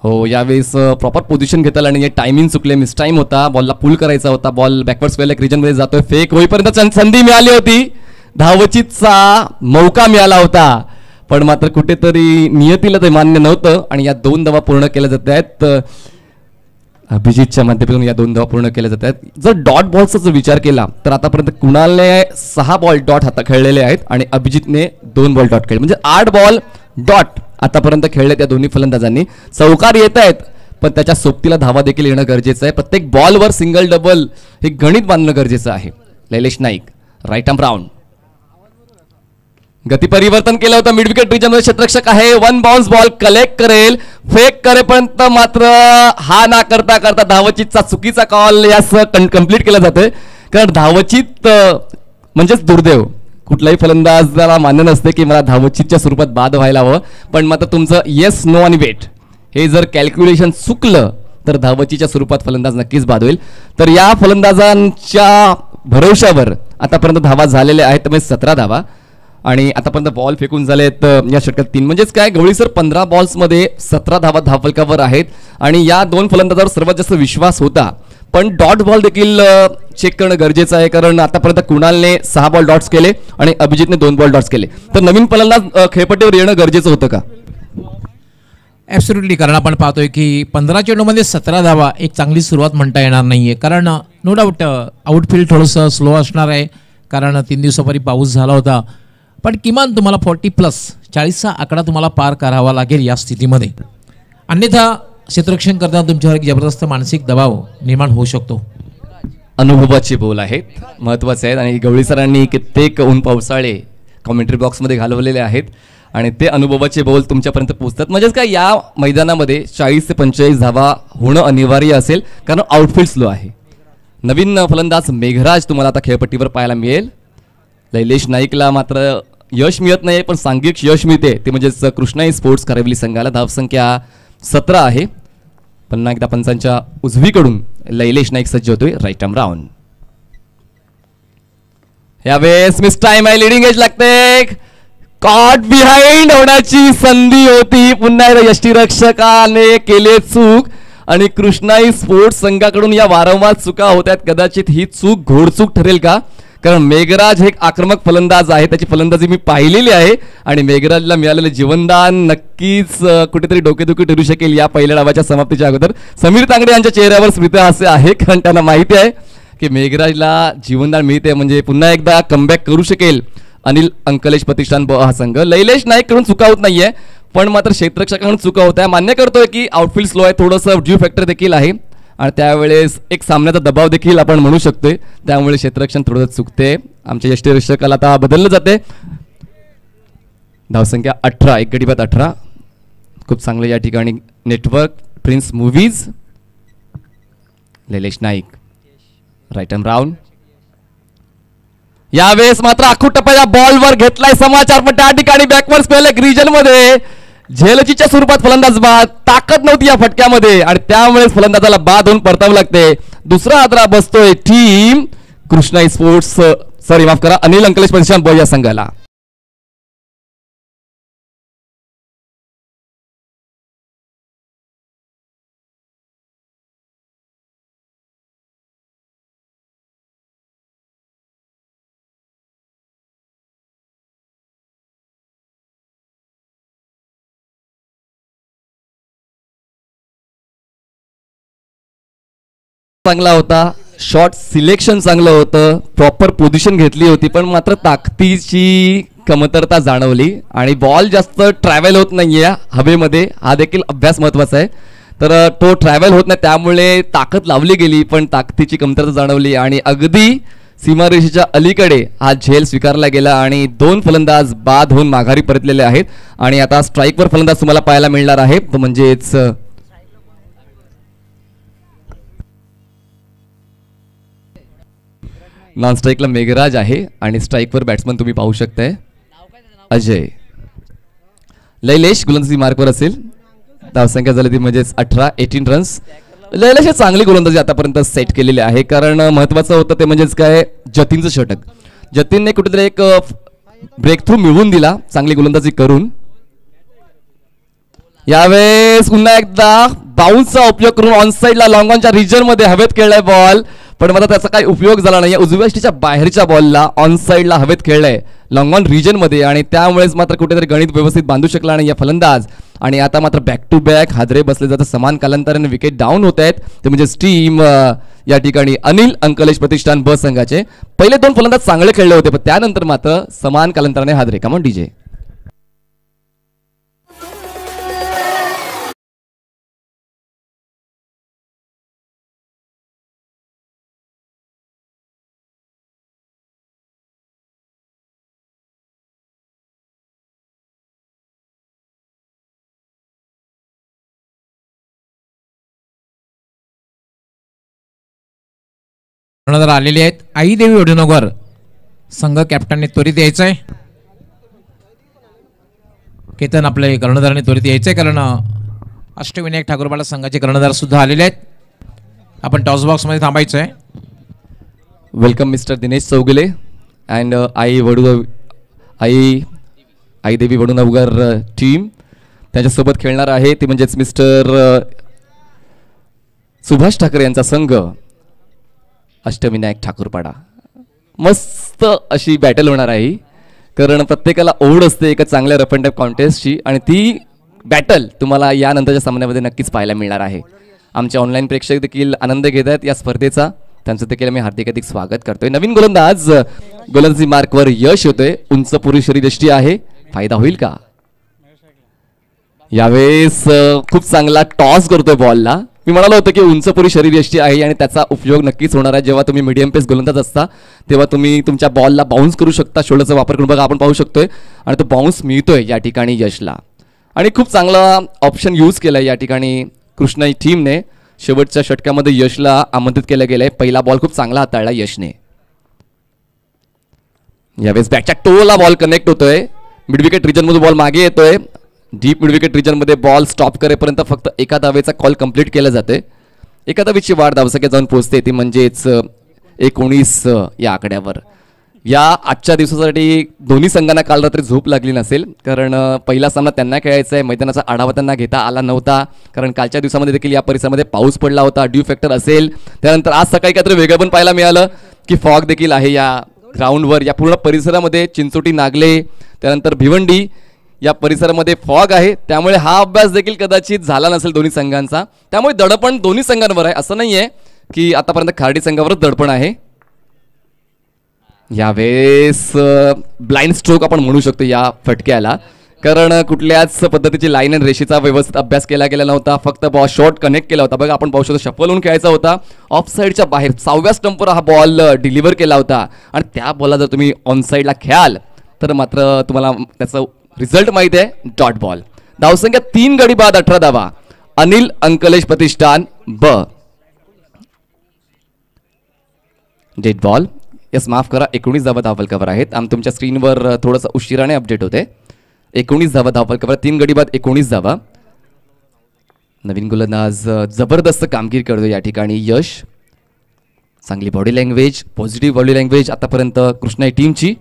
हो, यावेळेस प्रॉपर पोझिशन घेता आलं आणि टायमिंग चुकले, मिस टाईम होता. बॉलला पुल करायचा होता, बॉल बॅकवर्ड स्क्वेअर रिजनमध्ये जातोय. फेक होईपर्यंत संधी मिळाली होती, धावचीतचा मौका मिळाला होता, पण मात्र कुठेतरी नियतीला ते मान्य नव्हतं आणि या 2 धावा पूर्ण केल्या जात आहेत. अभिजितच्या माध्यमातून या 2 धावा पूर्ण केल्या जात आहेत. जर डॉट बॉलचा जर विचार केला तर आतापर्यंत कुणालने 6 बॉल डॉट हाता खेळलेले आहेत आणि अभिजितने 2 बॉल डॉट खेळले, म्हणजे 8 बॉल डॉट आतापर्यंत खेळले त्या दोन्ही फलंदाजांनी. चौकार येत आहेत पण त्याच्या सोबतीला धावा देखील येणं गरजेचं आहे. प्रत्येक बॉलवर सिंगल डबल हे गणित बांधणं गरजेचं आहे. लैलेश नाईक राईट आर्म राऊंड. गती परिवर्तन केलं होतं, मिड विकेट रिजनमध्ये क्षेत्ररक्षक आहे. 1 बाउन्स बॉल कलेक्ट करेल, फेक करेपर्यंत मात्र हा ना करता करता धावचीतचा चुकीचा कॉल यास कंप्लीट केला जातोय. कारण धावचीत म्हणजेच दुर्दैव. कुठलाही फलंदाजाला मान्य नसते की मला धावचीतच्या स्वरूपात बाद व्हायला हवं, पण मात्र तुमचं येस नो आणि वेट हे जर कॅल्क्युलेशन चुकलं तर धावचीच्या स्वरूपात फलंदाज नक्कीच बाद होईल. तर या फलंदाजांच्या भरवशावर आतापर्यंत धावा झालेल्या आहेत, म्हणजे 17 धावा. आणि आतापर्यंत बॉल फेकून झाले आहेत या षटकात 3, म्हणजेच काय गवळीसर 15 बॉल्समध्ये 17 धावा धावफलकावर आहेत. आणि या 2 फलंदाजावर सर्वात जास्त विश्वास होता, पण डॉट बॉल देखील चेक करणं गरजेचं आहे. कारण आतापर्यंत कुणालने 6 बॉल डॉट्स केले आणि अभिजितने 2 बॉल डॉट्स केले. तर नवीन फलंदाज खेळपट्टीवर येणं गरजेचं होतं का? ॲब्सोल्युटली, कारण आपण पाहतोय की 15 चेंडूमध्ये 17 धावा एक चांगली सुरुवात म्हणता येणार नाहीये. कारण नो डाऊट आउटफील्ड थोडंसं स्लो असणार आहे, कारण 3 दिवसापूर्वी पाऊस झाला होता. पण किमान तुम्हाला 40+ 40चा आकडा तुम्हाला पार करावा लागेल या स्थितीमध्ये, अन्यथा क्षेत्ररक्षण करताना तुमच्यावर एक जबरदस्त मानसिक दबाव निर्माण होऊ शकतो. अनुभवाचे बोल आहेत, महत्त्वाचे आहेत. आणि गवळी सरांनी कित्येक ऊन पावसाळे कॉमेंट्री बॉक्समध्ये घालवलेले आहेत आणि ते अनुभवाचे बोल तुमच्यापर्यंत पोहोचतात. म्हणजेच काय या मैदानामध्ये 40 ते 45 धावा होणं अनिवार्य असेल, कारण आउटफील्ड स्लो आहे. नवीन फलंदाज मेघराज तुम्हाला आता खेळपट्टीवर पाहायला मिळेल. लैलेश नाईकला मात्र यश मिळत नाही, पण सांघिक यश मिळते, ते म्हणजेच कृष्णाई स्पोर्ट्स कारिवली संघाला. धावसंख्या 17 आहे. पुन्हा एकदा पंचांच्या उजवीकडून लैलेश नाईक सज्ज होतोय राईट आर्म राऊंड. यावेळेस मिस टाइम आहे, लिडिंग एज लागते. कॉट बिहाइंड होण्याची संधी होती, पुन्हा एकदा यष्टीरक्षकाने केले चूक आणि कृष्णाई स्पोर्ट्स संघाकडून या वारंवार चुका होत्यात. कदाचित ही चूक घोडचूक ठरेल का? कारण मेघराज हे एक आक्रमक फलंदाज आहे, त्याची फलंदाजी मी पाहिलेली आहे आणि मेघराजला मिळालेलं जीवनदान नक्कीच कुठेतरी डोकेदुखी ठरू शकेल या पहिल्या डावाच्या समाप्तीच्या अगोदर. समीर तांगडे यांच्या चेहऱ्यावर स्मितहास्य आहे, कारण त्यांना माहिती आहे की मेघराजला जीवनदान मिळते म्हणजे पुन्हा एकदा कमबॅक करू शकेल अनिल अंकलेश प्रतिष्ठान ब हा संघ. लैलेश नाईक कडून चुका होत नाहीये, पण मात्र क्षेत्ररक्षकांकडून चुका होत आहे. मान्य करतोय की आउटफील्ड स्लो आहे, थोडंसं ड्यू फॅक्टर देखील आहे आणि त्यावेळेस एक सामन्याचा दबाव देखील आपण म्हणू शकतोय, त्यामुळे क्षेत्ररक्षण थोडंसं चुकते. आमच्या यष्टीरक्षकाला आता बदललं जाते. धावसंख्या 18, एक गडी बाद 18. खूप चांगलं या ठिकाणी network. Prince movies, Lailesh Naik, right arm round. यावेळेस मात्र आखू टप्प्याच्या बॉलवर घेतलाय समाचार, पण त्या ठिकाणी बॅकवर्ड स्पेल एक रिजन मध्ये झेलचीच्या स्वरूपात फलंदाज बाद. ताकद नव्हती या फटक्यामध्ये आणि त्यामुळे फलंदाजाला बाद होऊन परतावं लागते. दुसरा हादरा बसतोय टीम कृष्णा स्पोर्ट्स, सॉरी माफ करा, अनिल अंकलेश प्रतिष्ठान ब या संघाला. चांगला होता, शॉट सिलेक्शन चांगलं होतं, प्रॉपर पोझिशन घेतली होती, पण मात्र ताकदीची कमतरता जाणवली आणि बॉल जास्त ट्रॅव्हल होत नाहीये हवेमध्ये, हा देखील अभ्यास महत्वाचा आहे. तर तो ट्रॅव्हल होत नाही त्यामुळे ताकद लावली गेली, पण ताकदीची कमतरता जाणवली आणि अगदी सीमारेषेच्या अलीकडे हा झेल स्वीकारला गेला आणि 2 फलंदाज बाद होऊन माघारी परतलेले आहेत. आणि आता स्ट्राईकवर फलंदाज तुम्हाला पाहायला मिळणार आहे, तो म्हणजेच नॉन स्ट्राईकला मेघराज आहे आणि स्ट्राईकवर बॅट्समन तुम्ही पाहू शकताय अजय. लैलेश गोलंदाजी मार्कवर असेल. धावसंख्या झाली ती म्हणजेच 18 रन्स. लैलेश चांगली गोलंदाजी आतापर्यंत सेट केलेली आहे, कारण महत्वाचं होतं ते म्हणजेच काय जतीनचं षटक. जतीनने कुठेतरी एक ब्रेक थ्रू मिळवून दिला चांगली गोलंदाजी करून. यावेळेस पुन्हा एकदा बाउन्सचा उपयोग करून ऑन साईडला लॉंग ऑनच्या रिजन मध्ये हवेत खेळलाय बॉल, पण मला त्याचा काही उपयोग झाला नाही. उजव्या स्टीच्या बाहेरच्या बॉलला ऑन साईडला हवेत खेळलाय लॉंग ऑन रिजन मध्ये आणि त्यामुळेच मात्र कुठेतरी गणित व्यवस्थित बांधू शकला नाही या फलंदाज. आणि आता मात्र बॅक टू बॅक हादरे बसले जातात, समान कालांतराने विकेट डाऊन होत आहेत. ते म्हणजे टीम या ठिकाणी अनिल अंकलेश प्रतिष्ठान ब संघाचे पहिले 2 फलंदाज चांगले खेळले होते, पण त्यानंतर मात्र समान कालांतराने हादरे. Come on DJ. कर्णधार आलेले आहेत. आई देवी वडनगर संघ कॅप्टनने त्वरित यायचंय. केतन आपले कर्णधाराने त्वरित यायचंय, कारण अष्टविनायक ठाकूरपाडा संघाचे कर्णधार सुद्धा आलेले आहेत. आपण टॉस बॉक्स मध्ये थांबायचंय. Welcome mister Dinesh Chougule and Aai Devi Vadnagar team. त्याच्यासोबत खेळणार आहे ती म्हणजेच मिस्टर सुभाष ठाकरे यांचा संघ अष्टविनायक ठाकूरपाडा. मस्त अशी बॅटल होणार आहे, कारण प्रत्येकाला ओढ असते एका चांगल्या रफ अँड टफ कॉन्टेस्टची आणि ती बॅटल तुम्हाला यानंतरच्या सामन्यामध्ये नक्कीच पाहायला मिळणार आहे. आमचे ऑनलाईन प्रेक्षक देखील आनंद घेत आहेत या स्पर्धेचा, त्यांचं देखील मी हार्दिक स्वागत करतोय. नवीन गोलंदाजी मार्कवर यश होतोय. उंच पुरुष शरीरयष्टी आहे, फायदा होईल का? यावेळेस खूप चांगला टॉस करतोय बॉलला. मी म्हणालो होतो की उंच पुरुष शरीरयष्टी आहे आणि त्याचा उपयोग नक्कीच होणार आहे. जेव्हा तुम्ही मीडियम पेस गोलंदाज असता तेव्हा तुम्ही तुमच्या बॉलला बाउन्स करू शकता, शोल्डरचा वापर करून. बघा आपण पाहू शकतोय आणि तो बाउन्स मिळतोय या ठिकाणी यशला आणि खूप चांगला ऑप्शन यूज केलाय या ठिकाणी कृष्णा टीमने. शेवटच्या षटकामध्ये यशला आमंत्रित केलं गेलंय. पहिला बॉल खूप चांगला हाताळला यशने. यावेळेस बॅटच्या टोला बॉल कनेक्ट होतोय. मिड विकेट रिजन मधून बॉल मागे येतोय. डीप मिड विकेट रिजन मध्ये बॉल स्टॉप करेपर्यंत फक्त एका धावेचा कॉल कंप्लीट केला जाते. एका धावेची वाढ धावसंख्या जाऊन पोहोचते ती म्हणजेच 19 या आकड्यावर. या आजच्या दिवसासाठी दोन्ही संघांना काल रात्री झोप लागली नसेल, कारण पहिला सामना त्यांना खेळायचा आहे. मैदानाचा आढावा त्यांना घेता आला नव्हता, कारण कालच्या दिवसामध्ये देखील या परिसरामध्ये पाऊस पडला होता, ड्यू फॅक्टर असेल. त्यानंतर आज सकाळी काहीतरी वेगळं पण पाहायला मिळालं की फॉग देखील आहे या ग्राउंडवर या पूर्ण परिसरामध्ये चिंचोटी नागले त्यानंतर भिवंडी या परिसरामध्ये फॉग आहे, त्यामुळे हा अभ्यास देखील कदाचित झाला नसेल दोन्ही संघांचा. त्यामुळे दडपण दोन्ही संघांवर आहे, असं नाही आहे की आतापर्यंत खार्डी संघावरच दडपण आहे. यावेळेस ब्लाइंड स्ट्रोक आपण म्हणू शकतो या फटक्याला, कारण कुठल्याच पद्धतीची लाईन आणि रेषेचा व्यवस्थित अभ्यास केला गेला नव्हता. फक्त बॉल शॉर्ट कनेक्ट केला होता. बघा आपण पाहू शकतो शफल होऊन खेळायचा होता. ऑफ साईडच्या बाहेर 6व्या स्टंपवर हा बॉल डिलिव्हर केला होता आणि त्या बॉलला जर तुम्ही ऑन साईडला खेळाल तर मात्र तुम्हाला त्याचं रिझल्ट माहिती आहे, डॉट बॉल. धावसंख्या 3 गडी बाद 18 धावा. अनिल अंकलेश प्रतिष्ठान ब. Dead ball. यस माफ करा, 19 धावा धावफलकावर आहेत. आम तुमच्या स्क्रीनवर थोडंसं उशिराने अपडेट होते. 19 धावा धावफलकावर, 3 गडी बाद 19 धावा. नवीन गोलंदाज जबरदस्त कामगिरी करतो या ठिकाणी यश. चांगली body language, positive body language आतापर्यंत कृष्णा टीमची.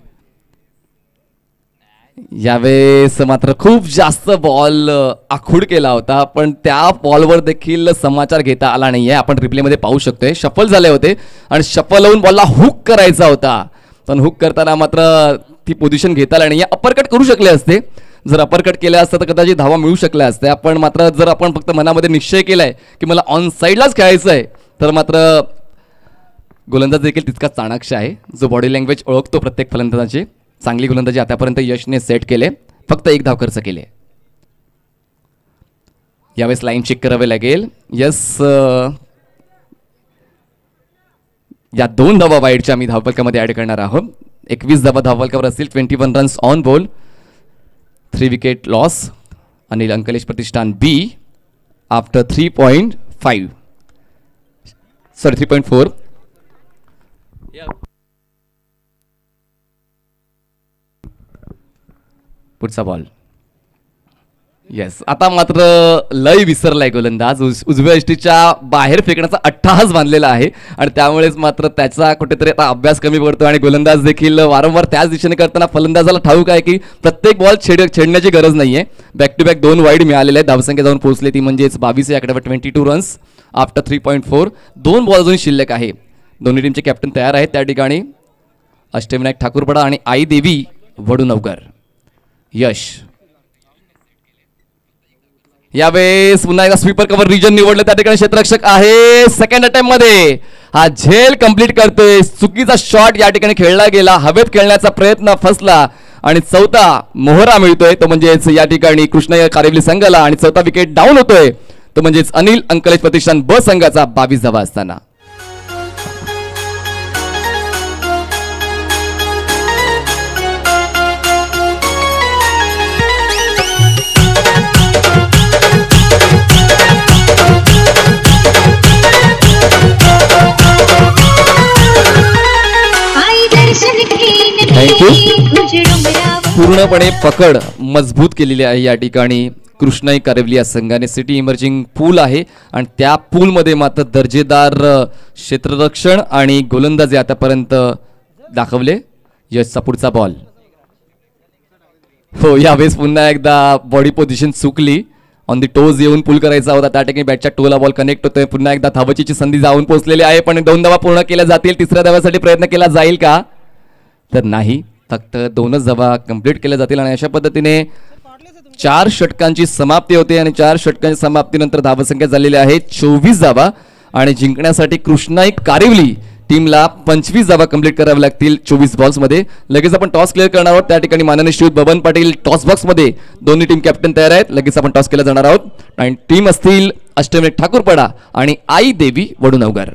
यावेळेस मात्र खूप जास्त बॉल आखूड केला होता, पण त्या बॉलवर देखील समाचार घेता आला नाहीये. आपण रिप्लेमध्ये पाहू शकतोय शफल झाले होते आणि शफल होऊन बॉलला हुक करायचा होता, पण हुक करताना मात्र ती पोझिशन घेता आला नाहीये. अपरकट करू शकले असते, जर अपरकट केलं असतं तर कदाचित धावा मिळू शकल्या असत्या. पण मात्र जर आपण फक्त मनामध्ये निश्चय केलाय की मला ऑन साईडलाच खेळायचं आहे, तर मात्र गोलंदाज देखील तितकाच चाणाक्ष आहे, जो बॉडी लँग्वेज ओळखतो प्रत्येक फलंदाजाची. चांगली गोलंदाजी आतापर्यंत यशने सेट केले, फक्त 1 धाव खर्च केले. यावेळेस लाईन चेक करावे लागेल. यस, या 2 धावा वाईडच्या आम्ही धावफलकामध्ये ऍड करणार आहोत. 21 धावा धावफलकावर असतील. 21 runs on ball, 3 wicket loss. Anil Ankalesh Pratishthan B after 3.5 sorry 3.4. पुढचा बॉल. येस, आता मात्र लय विसरलाय गोलंदाज. उजव्या यष्टीच्या बाहेर फेकण्याचा अट्टाहास बांधलेला आहे आणि त्यामुळेच मात्र त्याचा कुठेतरी आता अभ्यास कमी पडतो आणि गोलंदाज देखील वारंवार त्याच दिशेने करताना फलंदाजाला ठाऊक आहे की प्रत्येक बॉल छेडण्याची गरज नाहीये. बॅक टू बॅक 2 वाईड मिळालेले आहेत. धावसंख्या जाऊन पोहोचले ती म्हणजेच 22 या आकड्यावर 22 रन्स आफ्टर 3.4. 2 बॉल अजून शिल्लक आहे. दोन्ही टीमचे कॅप्टन तयार आहेत त्या ठिकाणी. अष्टविनायक ठाकूरपडा आणि आई देवी वडुनवकर. यश यावेळेस पुन्हा एकदा स्वीपर कव्हर रिजन निवडलं, त्या ठिकाणी क्षेत्ररक्षक आहे. सेकंड अटेम्प्ट मध्ये हा झेल कंप्लीट करतोय. चुकीचा शॉट या ठिकाणी खेळला गेला, हवेत खेळण्याचा प्रयत्न फसला आणि 4था मोहरा मिळतोय, तो म्हणजेच या ठिकाणी कृष्णा कारेवली संघाला. आणि 4था विकेट डाऊन होतोय, तो म्हणजेच अनिल अंकलेश प्रतिष्ठान ब संघाचा 22 धावा असताना. पूर्णपणे पकड मजबूत केलेली आहे या ठिकाणी कृष्णाई कारेवली या संघाने. सिटी इमर्जिंग पूल आहे आणि त्या पूलमध्ये मात्र दर्जेदार क्षेत्ररक्षण आणि गोलंदाजी आतापर्यंत दाखवले. यशचा पुढचा बॉल. हो, यावेळेस पुन्हा एकदा बॉडी पोझिशन चुकली. ऑन दी टोज येऊन पुल करायचा होता, त्या ठिकाणी बॅटच्या टोला बॉल कनेक्ट होतोय. पुन्हा एकदा धावचीची संधी जाऊन पोहोचलेली आहे, पण 2 धावा पूर्ण केल्या जातील. 3ऱ्या धाव्यासाठी प्रयत्न केला जाईल का, तर नाही, फक्त 2च धावा कंप्लीट केल्या जातील. आणि अशा पद्धतीने 4 षटकांची समाप्ती होते आणि 4 षटकांच्या समाप्तीनंतर धावसंख्या झालेली आहे 24 धावा. आणि जिंकण्यासाठी कृष्णाई कारेवली टीमला 25 धावा कंप्लीट कराव्या लागतील 24 बॉल्समध्ये. लगेच आपण टॉस क्लिअर करणार आहोत. त्या ठिकाणी माननीय श्री बबन पाटील टॉस बॉक्समध्ये. दोन्ही टीम कॅप्टन तयार आहेत. लगेच आपण टॉस केला जाणार आहोत आणि टीम असतील अष्टविनायक ठाकूरपडा आणि आई देवी वडुनवकर.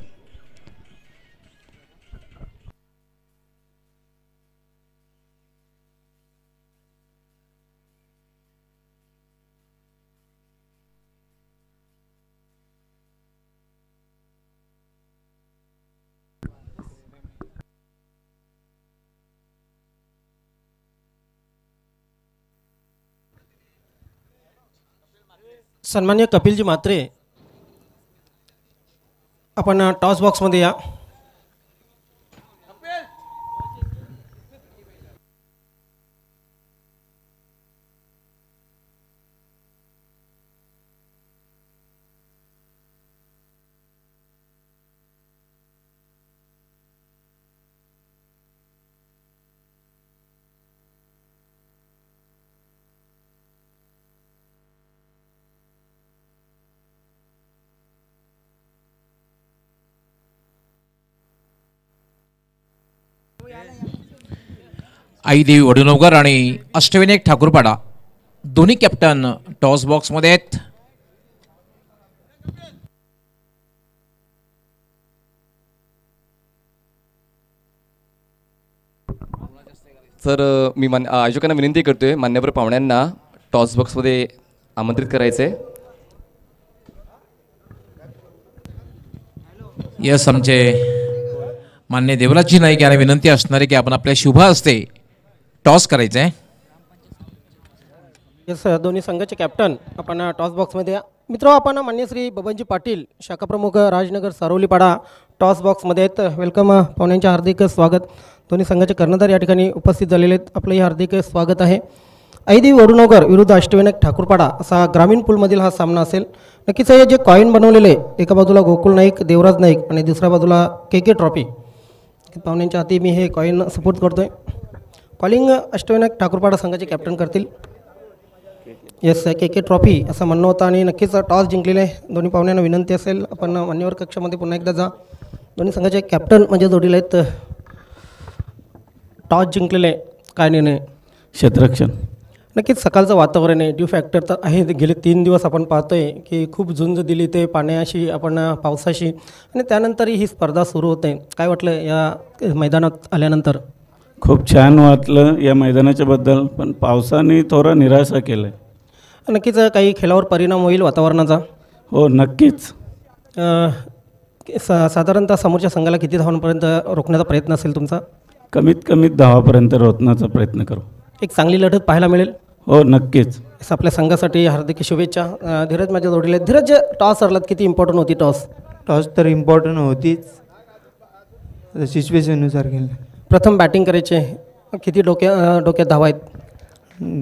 सन्मान्य कपिलजी म्हात्रे, आपण टॉस बॉक्समध्ये या. आईदेवी वडुनवकर आणि अष्टविनायक ठाकूरपाडा दोन्ही कॅप्टन टॉस बॉक्समध्ये आहेत. सर मी आयोजकांना विनंती करतोय मान्यवर पाहुण्यांना टॉस बॉक्समध्ये आमंत्रित करायचं आहे. यस, आमचे मान्य देवराजजी नाईक यांना विनंती असणार आहे की आपण आपल्या शुभ हस्ते टॉस करायचं आहे. येस दोन्ही संघाचे कॅप्टन आपण टॉस बॉक्समध्ये या. मित्र आपण मान्य श्री बबनजी पाटील शाखा प्रमुख राजनगर सारोलीपाडा टॉस बॉक्समध्ये आहेत. वेलकम पाहुण्यांचे हार्दिक स्वागत. दोन्ही संघाचे कर्णधार या ठिकाणी उपस्थित झालेले आहेत. आपलंही हार्दिक स्वागत आहे. आईदेवी वडुनवकर विरुद्ध अष्टविनायक ठाकूरपाडा असा ग्रामीण पूलमधील हा सामना असेल. नक्कीच हे जे कॉईन बनवलेले एका बाजूला गोकुळ नाईक देवराज नाईक आणि दुसऱ्या बाजूला के ट्रॉफी पाहुण्यांच्या हाती मी हे कॉईन सपोर्ट करतोय. कॉलिंग अष्टविनायक ठाकूरपाडा संघाचे कॅप्टन करतील. येस के ट्रॉफी असं म्हणणं होतं आणि नक्कीच टॉस जिंकलेले दोन्ही पाहुण्यांना विनंती असेल आपण मान्यवर कक्षामध्ये पुन्हा एकदा जा. दोन्ही संघाचे कॅप्टन म्हणजे जोडीला आहेत. टॉस जिंकलेले काय निर्णय? क्षेत्ररक्षण. नक्कीच सकाळचं वातावरण आहे, ड्यू फॅक्टर तर आहे. गेले 3 दिवस आपण पाहतोय की खूप झुंज दिली ते पाण्याशी आपण पावसाशी आणि त्यानंतरही ही स्पर्धा सुरू होते. काय वाटलं या मैदानात आल्यानंतर? खूप छान वाटलं या मैदानाच्याबद्दल, पण पावसाने थोडं निराशा केलं. नक्कीच काही खेळावर परिणाम होईल वातावरणाचा? हो नक्कीच. साधारणतः समोरच्या संघाला किती धावांपर्यंत रोखण्याचा प्रयत्न असेल तुमचा? कमीत कमी 10पर्यंत रोखण्याचा प्रयत्न करू. एक चांगली लढत पाहायला मिळेल. हो नक्कीच. आपल्या संघासाठी हार्दिक शुभेच्छा. धीरज माझ्या जोडीला. धीरज टॉस हरलात, किती इम्पॉर्टंट होती टॉस? टॉस तर इम्पॉर्टंट होतीच, सिच्युएशननुसार केलं. प्रथम बॅटिंग करायचे, किती डोक्यात धावा आहेत?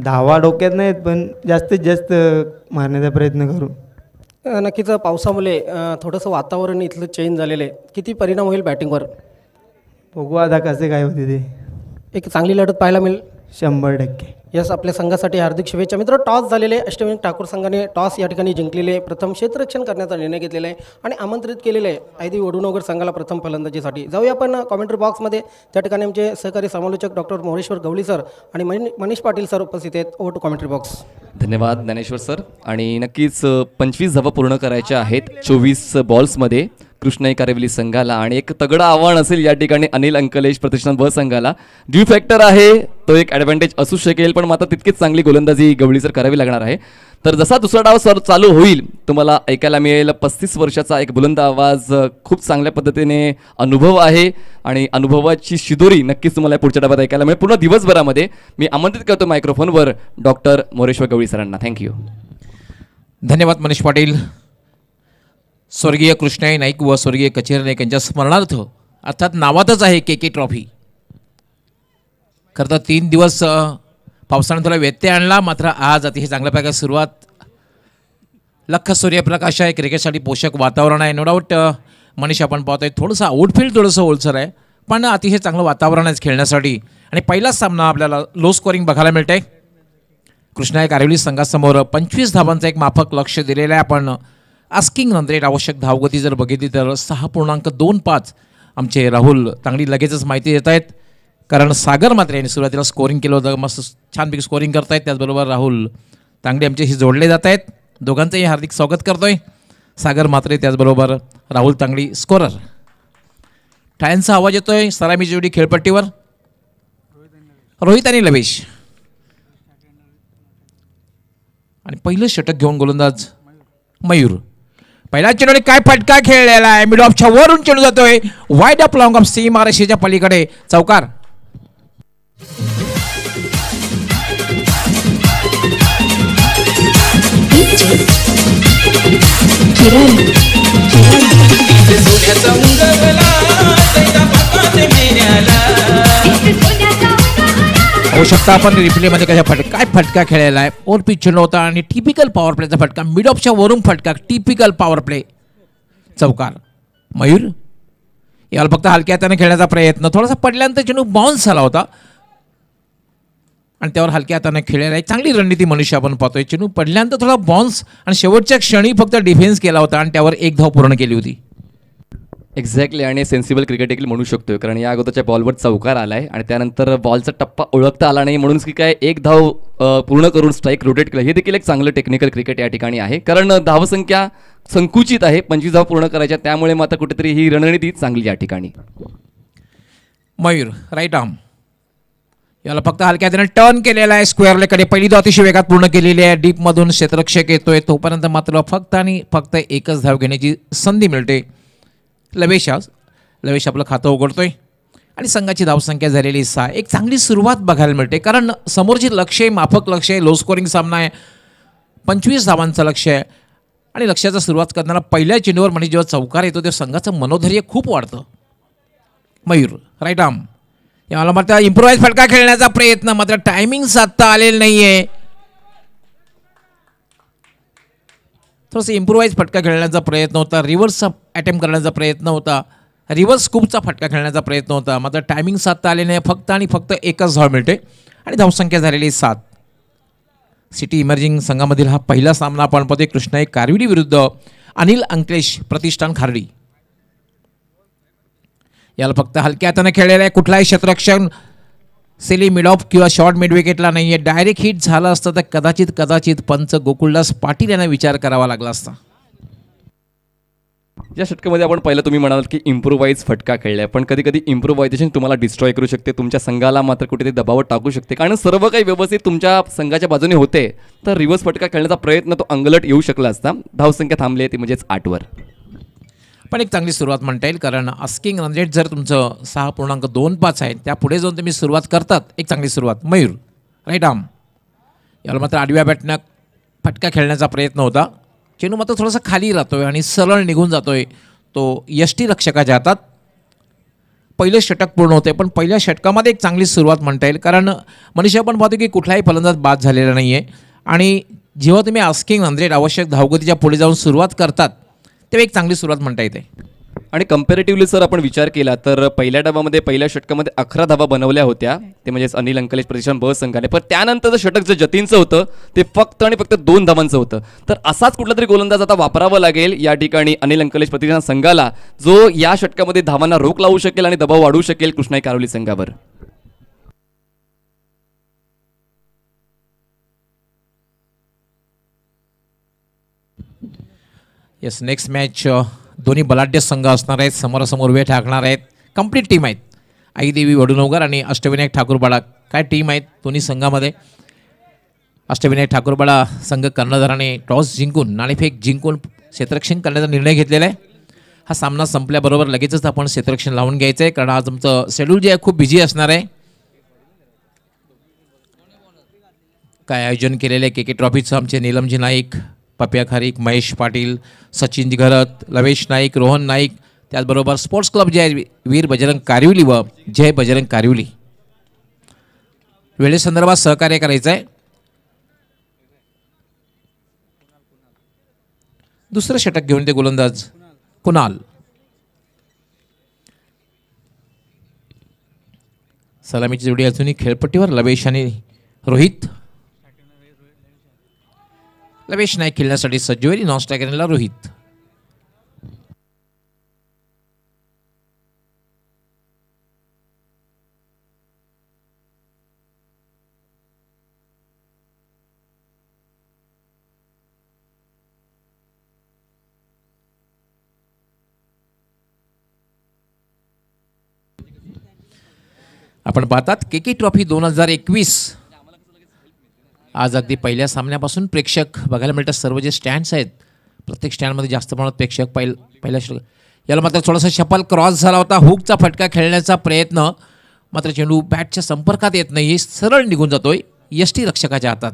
धावा डोक्यात नाहीत पण जास्तीत जास्त मारण्याचा प्रयत्न करू. नक्कीच पावसामुळे थोडंसं वातावरण इथलं चेंज झालेलं आहे, किती परिणाम होईल बॅटिंगवर? बघू आता कसे काय होते ते. एक चांगली लढत पाहायला मिळेल 100%. यस, आपल्या संघासाठी हार्दिक शुभेच्छा. मित्र टॉस झालेले अष्टविनायक ठाकूर संघाने टॉस या ठिकाणी जिंकलेले, प्रथम क्षेत्ररक्षण करण्याचा निर्णय घेतलेला आहे आणि आमंत्रित केलेलं आहे आईदेवी वडुनवकर संघाला प्रथम फलंदाजीसाठी. जाऊया आपण कॉमेंट्री बॉक्समध्ये. त्या ठिकाणी आमचे सहकारी समालोचक डॉक्टर मोरेश्वर गवळी सर आणि मनीष पाटील सर उपस्थित आहेत. Over to commentary box. धन्यवाद ज्ञानेश्वर सर. आणि नक्कीच 25 धावा पूर्ण करायच्या आहेत 24 बॉल्समध्ये कृष्णाई कारेवली संघाला, आणि एक तगडं आव्हान असेल या ठिकाणी अनिल अंकलेश प्रतिष्ठान ब संघाला. ड्यू फॅक्टर आहे तो एक ॲडव्हान्टेज असू शकेल, पण मात्र तितकीच चांगली गोलंदाजी गवळी सर करावी लागणार आहे. तर जसा दुसरा डाव सर चालू होईल तुम्हाला ऐकायला मिळेल 35 वर्षाचा एक बुलंद आवाज, खूप चांगल्या पद्धतीने अनुभव आहे आणि अनुभवाची शिदोरी नक्कीच तुम्हाला पुढच्या डावात ऐकायला मिळेल. पूर्ण दिवसभरामध्ये मी आमंत्रित करतो मायक्रोफोनवर डॉक्टर मोरेश्वर गवळी सरांना. थँक्यू. धन्यवाद मनीष पाटील. स्वर्गीय कृष्णाई नाईक व स्वर्गीय कचेरी नाईक यांच्या स्मरणार्थ, अर्थात नावातच आहे के ट्रॉफी. खरं तर 3 दिवस पावसाने थोडा व्यत्यय आणला, मात्र आज अतिशय चांगल्या प्रकारे सुरुवात. लख सूर्यप्रकाश आहे, क्रिकेटसाठी पोषक वातावरण आहे. नो डाऊट मनीष आपण पाहतोय थोडंसं आउटफील्ड थोडंसं ओलसर आहे, पण अतिशय चांगलं वातावरण आहे खेळण्यासाठी. आणि पहिलाच सामना आपल्याला लो स्कोरिंग बघायला मिळतंय. कृष्णाई कारेवली संघासमोर 25 धावांचं एक माफक लक्ष दिलेलं आहे. आपण आस्किंग रन रेट आवश्यक धावगती जर बघितली तर 6.25 आमचे राहुल तांगडी लगेचच माहिती देत आहेत. कारण सागर मात्रे यांनी सुरुवातीला स्कोरिंग केलं होतं, मस्त छानपैकी स्कोरिंग करतायत. त्याचबरोबर राहुल तांगडी आमच्याशी जोडले जात आहेत. दोघांचंही हार्दिक स्वागत करतोय. सागर मात्रे त्याचबरोबर राहुल तांगडी स्कोरर. टाळ्यांचा आवाज येतोय सलामी जोडी खेळपट्टीवर. रोहित आणि लवेश. आणि पहिलं षटक घेऊन गोलंदाज मयूर. पहिला चेंडू काय फटका खेळलेला आहे, मिड ऑफच्या वरून चेंडू जातोय वाईड अप लॉंग ऑफ सीमा रेषेच्या पलीकडे, चौकार. होऊ शकता आपण रिप्लेमध्ये काय फटका खेळलेला आहे. ओव्हर पिच चेंडू होता आणि टिपिकल पॉवर प्लेचा फटका, मिड ऑफच्या वरून फटका, टिपिकल पॉवर प्ले, चौकार. मयूर याला फक्त हलक्या हाताने खेळण्याचा प्रयत्न, थोडासा पडल्यानंतर चेंडू बाउन्स झाला होता आणि त्यावर हलक्या हाताने खेळलेला आहे. चांगली रणनीती मनुष्य आपण पाहतोय. चेंडू पडल्यानंतर थोडा बाउन्स आणि शेवटच्या क्षणी फक्त डिफेन्स केला होता आणि त्यावर 1 धाव पूर्ण केली होती. एक्झॅक्टली, आणि सेन्सिबल क्रिकेट देखील म्हणू शकतो, कारण या अगोदरच्या बॉलवर चौकार आलाय आणि त्यानंतर बॉलचा टप्पा ओळखता आला नाही म्हणून की काय एक धाव पूर्ण करून स्ट्राईक रोटेट केलं, हे देखील एक चांगलं टेक्निकल क्रिकेट या ठिकाणी आहे. कारण धावसंख्या संकुचित आहे, 25 धाव पूर्ण करायच्या, त्यामुळे मग आता कुठेतरी ही रणनीती चांगली या ठिकाणी. मयूर राईट आर्म, याला फक्त हलक्या हाताने टर्न केलेला आहे स्क्वेअरलेकडे. पहिली धाव अतिशय वेगात पूर्ण केलेली आहे. डीपमधून क्षेत्ररक्षक येतोय, तोपर्यंत मात्र फक्त आणि फक्त एकच धाव घेण्याची संधी मिळते. लवेश आपलं खातं उघडतोय आणि संघाची धावसंख्या झालेली 6. एक चांगली सुरुवात बघायला मिळते, कारण समोरची लक्ष आहे, माफक लक्ष आहे, लो स्कोरिंग सामना आहे, 25 धावांचं लक्ष आहे आणि लक्ष्याचा सुरुवात करताना पहिल्या चेंडूवर म्हणजे जेव्हा चौकार येतो तेव्हा संघाचं मनोधैर्य खूप वाढतं. मयूर राईट आर्म, याला मात्र इम्प्रोवाइज फटका खेळण्याचा प्रयत्न, मात्र टायमिंग साधता आलेलं नाहीये. थोडंसं इम्प्रोवाइज फटका खेळण्याचा प्रयत्न होता, रिव्हर्सचा अटेम्प्ट करण्याचा प्रयत्न होता, रिव्हर्स स्कूपचा फटका खेळण्याचा प्रयत्न होता, मात्र टायमिंग साधता आले नाही. फक्त आणि फक्त एकच धाव मिळते आणि धावसंख्या झालेली 7. सिटी इमर्जिंग संघामधील हा पहिला सामना आपण पाहतोय. कृष्णाई कारविली विरुद्ध अनिल अंकलेश प्रतिष्ठान खार्डी. याला फक्त हलक्या हाताने खेळलेला आहे. कुठलाही क्षेत्ररक्षण सेली मिड ऑफ किंवा शॉर्ट मिड विकेटला नाही आहे. डायरेक्ट हिट झालं असतं तर कदाचित पंच गोकुळदास पाटील यांना विचार करावा लागला असता. या षटकामध्ये आपण पहिलं तुम्ही म्हणाल की इम्प्रोवाइज फटका खेळलाय, पण कधी कधी इम्प्रोवायझेशन तुम्हाला डिस्ट्रॉय करू शकते, तुमच्या संघाला मात्र कुठेतरी दबावात टाकू शकते. कारण सर्व काही व्यवस्थित तुमच्या संघाच्या बाजूने होते तर रिव्हर्स फटका खेळण्याचा प्रयत्न तो अंगलट येऊ शकला असता. धावसंख्या थांबली आहे ती म्हणजेच 8वर. पण एक चांगली सुरुवात म्हणता येईल, कारण आस्किंग रन रेट जर तुमचं 6.25 आहे त्या पुढे जाऊन तुम्ही सुरुवात करतात, एक चांगली सुरुवात. मयूर राईट आर्म, याला मात्र आडव्या बॅटनं फटका खेळण्याचा प्रयत्न होता. चेंडू मात्र थोडासा खाली राहतोय आणि सरळ निघून जातोय तो यष्टी रक्षकाच्या हातात. पहिलं षटक पूर्ण होते, पण पहिल्या षटकामध्ये एक चांगली सुरुवात म्हणता येईल, कारण मनीषा आपण पाहतो की कुठलाही फलंदाज बाद झालेला नाही आहे आणि जेव्हा तुम्ही आस्किंग रन रेट आवश्यक धावगतीच्या पुढे जाऊन सुरुवात करतात तेव्हा एक चांगली सुरुवात म्हणता येते. आणि कंपॅरेटिव्हली सर आपण विचार केला तर पहिल्या डावामध्ये पहिल्या षटकामध्ये 11 धावा बनवल्या होत्या, ते म्हणजेच अनिल अंकलेश प्रतिष्ठान ब संघाने. पण त्यानंतरचं षटक जे जतीनचं होतं ते फक्त आणि फक्त 2 धावांचं होतं. तर असाच कुठला तरी गोलंदाज आता वापरावा लागेल या ठिकाणी अनिल अंकलेश प्रतिष्ठान संघाला, जो या षटकामध्ये धावांना रोख लावू शकेल आणि दबाव वाढवू शकेल कृष्णाई कारवली संघावर. येस, नेक्स्ट मॅच दोन्ही बलाढ्य संघ असणार आहेत, समोरासमोर वेळ ठाकणार आहेत. कंप्लीट टीम आहेत, आईदेवी वडुनवकर आणि अष्टविनायक ठाकूरबाडा. काय टीम आहेत दोन्ही संघामध्ये. अष्टविनायक ठाकूरबाडा संघ कर्णधाराने टॉस जिंकून नाणेफेक जिंकून क्षेत्ररक्षण करण्याचा निर्णय घेतलेला आहे. हा सामना संपल्याबरोबर लगेचच आपण क्षेत्ररक्षण लावून घ्यायचं आहे, कारण आज आमचं शेड्यूल जे आहे खूप बिझी असणार आहे. काय आयोजन केलेलं आहे के ट्रॉफीचं आमचे नीलमजी नाईक, पप्या खारीक, महेश पाटील, सचिन घरत, लवेश नाईक, रोहन नाईक, त्याचबरोबर स्पोर्ट्स क्लब जे आहे वीर बजरंग कारिवली व जय बजरंग कारिवली. वेळेसंदर्भात सहकार्य करायचं आहे. दुसरं षटक घेऊन ते गोलंदाज कुणाल. सलामीची जोडी अजूनही खेळपट्टीवर लवेश आणि रोहित. लवेश नाईक खेळण्यासाठी सज्ज होईल, नॉन स्ट्रायकरला रोहित. आपण पाहतात के ट्रॉफी 2021. आज अगदी पहिल्या सामन्यापासून प्रेक्षक बघायला मिळतात. सर्व जे स्टँड्स आहेत प्रत्येक स्टँडमध्ये जास्त प्रमाणात प्रेक्षक पहिल्या याला मात्र थोडासा शपल क्रॉस झाला होता. हुकचा फटका खेळण्याचा प्रयत्न, मात्र चेंडू बॅटच्या संपर्कात येत नाही, सरळ निघून जातोय यष्टी रक्षकाच्या हातात.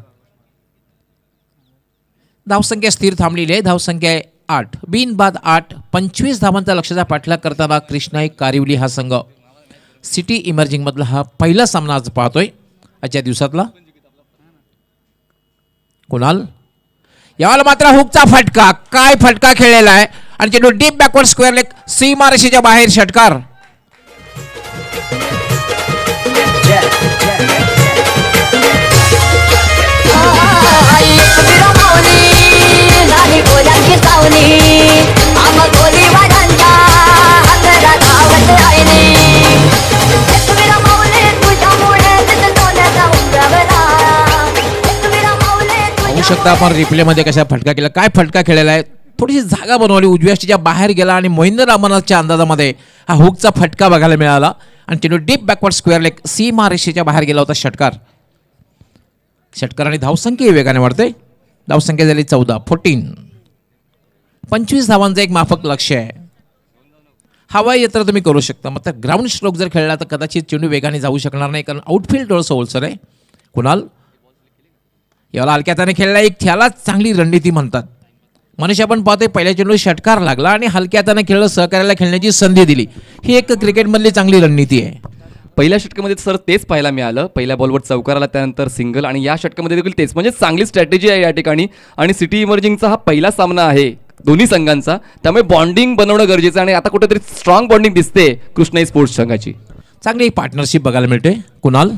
धावसंख्या स्थिर थांबलेली आहे. धावसंख्या आहे 8, बिनबाद 8. 25 धावांचा लक्ष्याचा पाठलाग करताना कृष्णाई कारिवली हा संघ सिटी इमर्जिंग मधला हा पहिला सामना आज पाहतोय आजच्या दिवसातला. कुणाल, याला मात्र हुकचा फटका, काय फटका खेळलेला आहे आणि चेंडू डीप बॅकवर्ड स्क्वेअर लेग सीमारेषेच्या बाहेर. षटकार शकता आपण रिप्लेमध्ये कशा फटका केला, काय फटका खेळलेला आहे. थोडीशी जागा बनवली, उजव्या यष्टीच्या बाहेर गेला आणि मोहिंदर रामनाथच्या अंदाजामध्ये हा हुकचा फटका बघायला मिळाला आणि चेंडू डीप बॅकवर्ड स्क्वेअर लेग सीमा रेषेच्या बाहेर गेला होता षटकार. षटकाराने धावसंख्या वेगाने वाढते. धावसंख्या झाली 14. 25 धावांचं एक माफक लक्ष्य आहे. हवाई यात्रा तुम्ही करू शकता, मात्र ग्राउंड स्ट्रोक जर खेळला तर कदाचित चेंडू वेगाने जाऊ शकणार नाही, कारण आउटफील्ड थोडंसं ओलसर आहे. कुणाल याला हलक्या हाताने खेळला, एक त्याला चांगली रणनीती म्हणतात. मनीष आपण पाहतोय पहिल्या चेंडू षटकार लागला आणि हलक्या हाताने खेळलं, सहकार्याला खेळण्याची संधी दिली. ही एक क्रिकेटमधली चांगली रणनीती आहे. पहिल्या षटकामध्ये सर तेच पाहायला मिळालं. पहिल्या बॉलवर चौकार आला, त्यानंतर सिंगल, आणि या षटकामध्ये देखील तेच. म्हणजे चांगली स्ट्रॅटेजी आहे या ठिकाणी. आणि सिटी इमर्जिंगचा हा पहिला सामना आहे दोन्ही संघांचा, त्यामुळे बॉन्डिंग बनवणं गरजेचं आहे. आणि आता कुठेतरी स्ट्रॉंग बॉन्डिंग दिसते कृष्णाई स्पोर्ट्स संघाची. चांगली पार्टनरशिप बघायला मिळते. कुणाल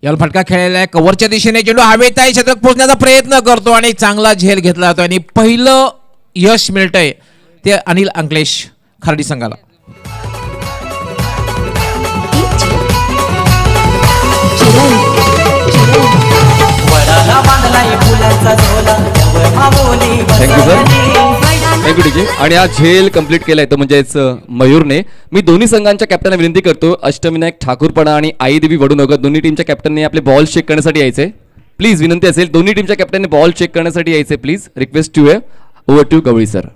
याला फटका खेळलेला आहे, कव्हरच्या दिशेने चेंडू हवेत आहे, शतक पोहोचण्याचा प्रयत्न करतो आणि चांगला झेल घेतला जातो आणि पहिलं यश मिळतंय ते अनिल अंकलेश खर्डी संघाला. Thank you sir, thank you TG. आणि हा झेल कंप्लीट केलाय तो म्हणजेच मयूरने. मी दोन्ही संघांच्या कॅप्टनला विनंती करतो, अष्टविनायक ठाकूरपणा आणि आई देवी वडूनगर दोन्ही टीमच्या कॅप्टनने आपले बॉल चेक करण्यासाठी यायचे. प्लीज विनंती असेल, दोन्ही टीमच्या कॅप्टनने बॉल चेक करण्यासाठी यायचे. Please request to over to Gawali sir.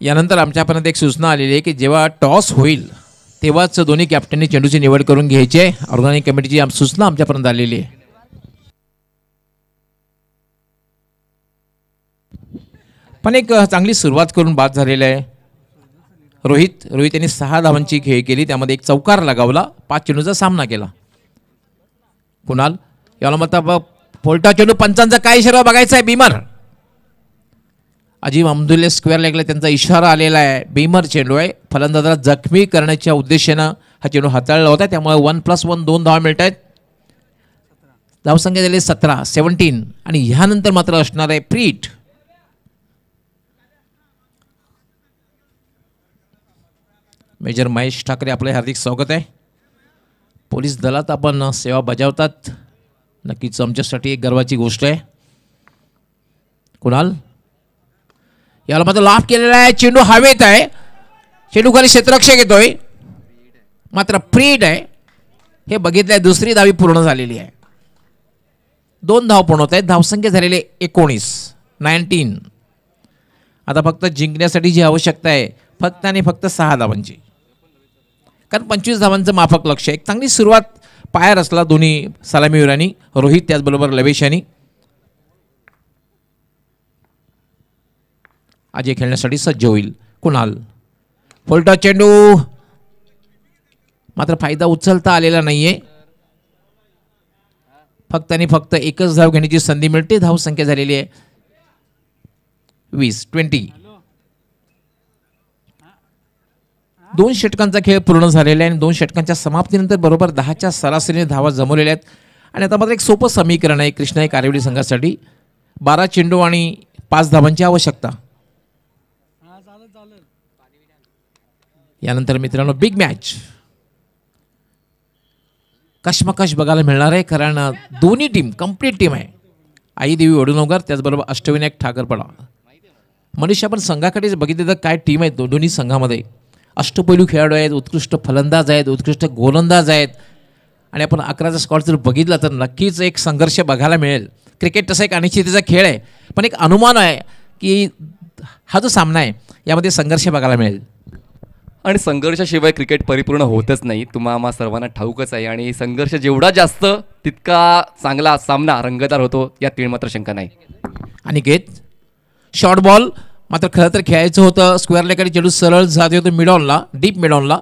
यानंतर आमच्यापर्यंत एक सूचना आलेली आहे की जेव्हा टॉस होईल तेव्हाच दोन्ही कॅप्टननी चेंडूची निवड करून घ्यायची आहे. ऑर्गनायझिंग कमिटीची सूचना आमच्यापर्यंत आलेली आहे. पण एक चांगली सुरुवात करून बाद झालेला आहे रोहित यांनी 6 धावांची खेळ केली, त्यामध्ये एक चौकार लगावला, 5 चेंडूचा सामना केला. कुणाल याला मत फोल्टा चेंडू, पंचांचा काय इशारा बघायचा आहे. बीमर अजीम अब्दुल्ले स्क्वेअर लेगला त्यांचा इशारा आलेला आहे. बीमर चेंडू आहे, फलंदाजाला जखमी करण्याच्या उद्देशानं हा चेंडू हाताळला होता, त्यामुळे 1+1 2 धावा मिळत आहेत. धावसंख्या झाली 17 आणि ह्यानंतर मात्र असणार आहे प्रीट. मेजर महेश ठाकरे आपले हार्दिक स्वागत आहे. पोलीस दलात आपण सेवा बजावतात, नक्कीच आमच्यासाठी एक गर्वाची गोष्ट आहे. कुणाल याला मात्र लाफ केलेला आहे, चेंडू हवेत आहे, चेंडू खाली क्षेत्ररक्षक येतोय, मात्र प्रीट आहे. हे बघितलंय, दुसरी धावी पूर्ण झालेली आहे. 2 धाव पूर्ण होत आहेत. धावसंख्या झालेली 19. आता फक्त जिंकण्यासाठी जी आवश्यकता आहे फक्त आणि फक्त 6 धावांची, कारण 25 धावांचं माफक लक्ष. एक चांगली सुरुवात पाया रचला दोन्ही सलामीवीरांनी, रोहित त्याचबरोबर लवेश यांनी. अजय खेळण्यासाठी सज्ज होईल. कुणाल फोल्टा चेंडू, मात्र फायदा उचलता आलेला नाहीये. फक्त आणि फक्त एकच धाव घेण्याची संधी मिळते. धावसंख्या झालेली आहे 20. 2 षटकांचा खेळ पूर्ण झालेला आहे आणि 2 षटकांच्या समाप्तीनंतर बरोबर 10च्या सरासरीने धावा जमवलेल्या आहेत. आणि आता मात्र एक सोपं समीकरण आहे कृष्णाई कारिवली संघासाठी. 12 चेंडू आणि 5 धावांची आवश्यकता. यानंतर मित्रांनो बिग मॅच, कशमकश बघायला मिळणार आहे, कारण दोन्ही टीम कंप्लीट टीम आहे. आई देवी वडूनगर त्याचबरोबर अष्टविनायक ठाकरपडा. मनीष आपण संघाकडे बघितलं तर काय टीम आहे दोन्ही संघामध्ये. अष्टपैलू खेळाडू आहेत, उत्कृष्ट फलंदाज आहेत, उत्कृष्ट गोलंदाज आहेत. आणि आपण 11चा स्कॉट जर बघितला तर नक्कीच एक संघर्ष बघायला मिळेल. क्रिकेट तसा एक अनिश्चिततेचा खेळ आहे, पण एक अनुमान आहे की हा जो सामना आहे यामध्ये संघर्ष बघायला मिळेल. आणि संघर्षाशिवाय क्रिकेट परिपूर्ण होतच नाही, तुम्हाला सर्वांना ठाऊकच आहे. आणि संघर्ष जेवढा जास्त तितका चांगला सामना रंगतदार होतो, यात तीळ मात्र शंका नाही. अनिकेत शॉर्ट बॉल, मात्र खरं तर खेळायचं होतं स्क्वेअर लेगकडे, चेंडू सरळ जाते होतो मिडॉनला, डीप मिडॉनला.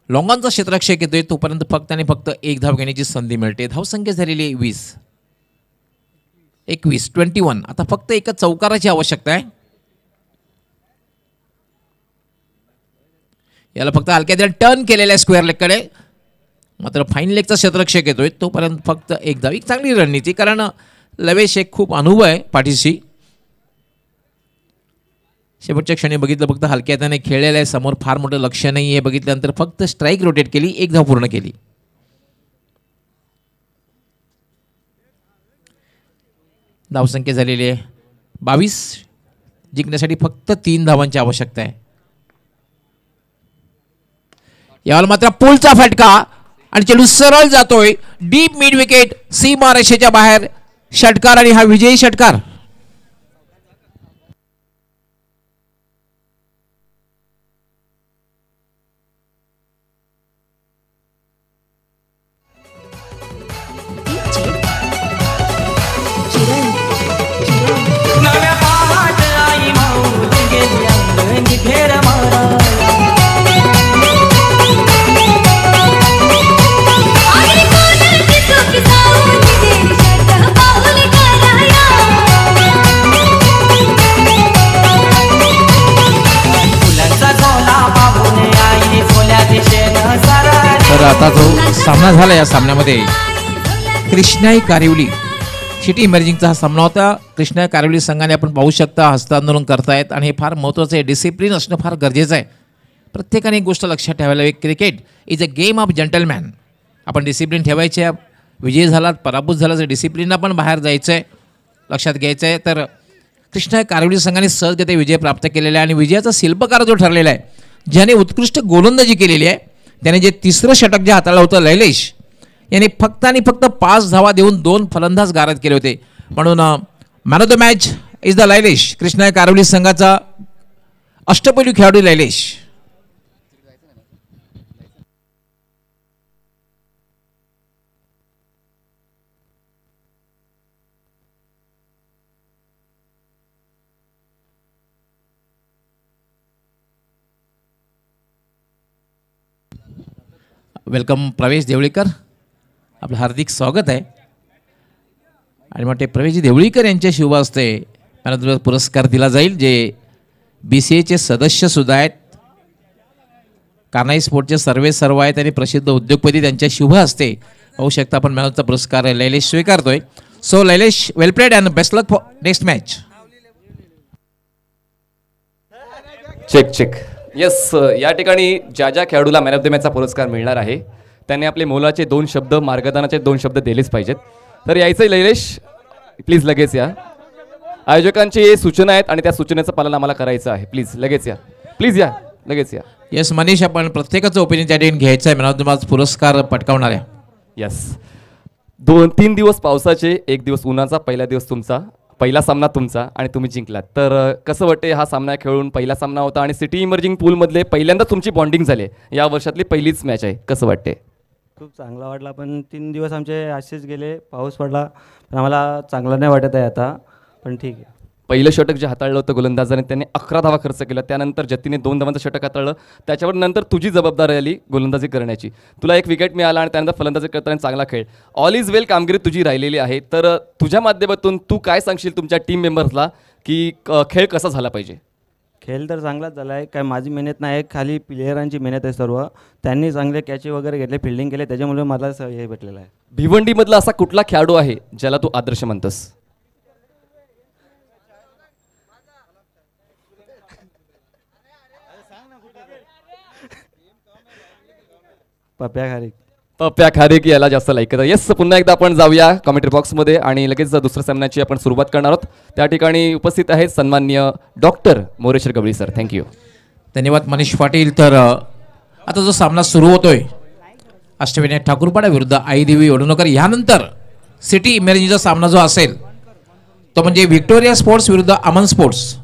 लॉंगांचा क्षेत्ररक्षक येतोय, तोपर्यंत फक्त आणि फक्त 1 धाव घेण्याची संधी मिळते. धावसंख्या झालेली आहे 21. आता फक्त एका चौकाराची आवश्यकता आहे. याला फक्त हलक्या टर्न केलेला आहे स्क्वेअर लेगकडे, मात्र फाईन लेगचा क्षेत्ररक्षक येतोय, तोपर्यंत फक्त 1 धाव. एक चांगली रणनीती, कारण लवेश एक खूप अनुभव आहे पाठीशी. शेवटच्या क्षणी बघितलं फक्त हलक्या हाताने खेळलेलं आहे, समोर फार मोठं लक्ष नाही आहे. बघितल्यानंतर फक्त स्ट्राईक रोटेट केली, 1 धाव पूर्ण केली. धावसंख्या झालेली आहे 22. जिंकण्यासाठी फक्त 3 धावांची आवश्यकता आहे. यावेळेला मात्र पूलचा फटका आणि चेंडू सरळ जातोय डीप मिड विकेट सीमारेषेच्या बाहेर. षटकार आणि हा विजयी षटकार. तर आता जो सामना झाला या सामन्यामध्ये कृष्णाई कारिवली सिटी इमर्जिंगचा हा सामना होता. कृष्णाई कारिवली संघाने आपण पाहू शकता हस्तांदोलन करतायत आणि हे फार महत्त्वाचं आहे. डिसिप्लिन असणं फार गरजेचं आहे. प्रत्येकाने एक गोष्ट लक्षात ठेवायला हवी, cricket is a game of gentleman. आपण डिसिप्लिन ठेवायचे. विजय झाला पराभूत झाला तर डिसिप्लिनला पण बाहेर जायचं आहे, लक्षात घ्यायचं आहे. तर कृष्णाई कारिवली संघाने सहजगते विजय प्राप्त केलेला आहे आणि विजयाचा शिल्पकार जो ठरलेला आहे, ज्याने उत्कृष्ट गोलंदाजी केलेली आहे, त्याने जे तिसरं षटक जे हाताळलं होतं लैलेश यांनी फक्त आणि फक्त 5 धावा देऊन 2 फलंदाज गारद केले होते. म्हणून man of the match is the Lailesh. Krishnai Kariwali संघाचा अष्टपैलू खेळाडू लैलेश. वेलकम प्रवेश देवळीकर, आपलं हार्दिक स्वागत आहे. आणि मग ते प्रवेश देवळीकर यांच्या शुभ हस्ते मला पुरस्कार दिला जाईल, जे BCAचे सदस्यसुद्धा आहेत, कानाई स्पोर्टचे सर्व आहेत आणि प्रसिद्ध उद्योगपती. त्यांच्या शुभ हस्ते होऊ शकता आपण मॅनचा पुरस्कार लैलेश स्वीकारतोय. So Lailesh, well played and best luck for next match. Check. Yes, या ठिकाणी ज्या ज्या खेळाडूला मॅन ऑफ द मॅचचा पुरस्कार मिळणार आहे त्यांनी आपले मोलाचे 2 शब्द, मार्गदर्शनाचे 2 शब्द दिलेच पाहिजेत. तर यायचं लैलेश, प्लीज लगेच या. आयोजकांची सूचना आहेत आणि त्या सूचनेचं पालन आम्हाला करायचं आहे. प्लीज लगेच या, प्लीज या, लगेच या. येस मनीष, आपण प्रत्येकाचं ओपिनियन त्या ठिकाणी घ्यायचं आहे. मॅन ऑफ द मॅच पुरस्कार पटकावणार आहे. येस, 2-3 दिवस पावसाचे, 1 दिवस उन्हाचा, पहिला दिवस तुमचा, पहिला सामना तुमचा आणि तुम्ही जिंकलात. तर कसं वाटते हा सामना खेळून? पहिला सामना होता आणि सिटी इमर्जिंग पूलमधले पहिल्यांदा तुमची बॉन्डिंग झाली, या वर्षातली पहिलीच मॅच आहे. कसं वाटते? खूप चांगला वाटला, पण 3 दिवस आमचे असेच गेले, पाऊस पडला, पण आम्हाला चांगलं नाही वाटत आहे आता, पण ठीक आहे. पहिलं षटक जे हाताळलं होतं गोलंदाजाने, त्याने 11 धावा खर्च केला. त्यानंतर जतीने 2 धावांचं षटक हाताळलं. त्याच्यावर नंतर तुझी जबाबदारी आली गोलंदाजी करण्याची. तुला 1 विकेट मिळाला आणि त्यानंतर फलंदाजी करताना चांगला खेळ. ऑल इज वेल कामगिरी तुझी राहिलेली आहे. तर तुझ्या माध्यमातून तू काय सांगशील तुमच्या टीम मेंबर्सला की खेळ कसा झाला पाहिजे? खेळ तर चांगलाच झाला आहे, काय माझी मेहनत नाही, खाली प्लेयरांची मेहनत आहे सर्व. त्यांनी चांगले कॅचे वगैरे घेतले, फिल्डिंग केले, त्याच्यामुळे मला हे भेटलेलं आहे. भिवंडीमधला असा कुठला खेळाडू आहे ज्याला तू आदर्श म्हणतोस? पप्प्या खारीक याला जास्त लाईक करतात. येस, पुन्हा एकदा आपण जाऊया कमेंट्री बॉक्समध्ये आणि लगेच दुसऱ्या सामन्याची आपण सुरुवात करणार आहोत. त्या ठिकाणी उपस्थित आहेत सन्माननीय डॉक्टर मोरेश्वर गवळी सर. थँक्यू. धन्यवाद मनीष पाटील. तर आता जो सामना सुरू होतोय अष्टविनायक ठाकूरपाडा विरुद्ध आईदेवी वडुणकर, यानंतर सिटी इमर्जिंगचा सामना जो असेल तो म्हणजे व्हिक्टोरिया स्पोर्ट्स विरुद्ध अमन स्पोर्ट्स.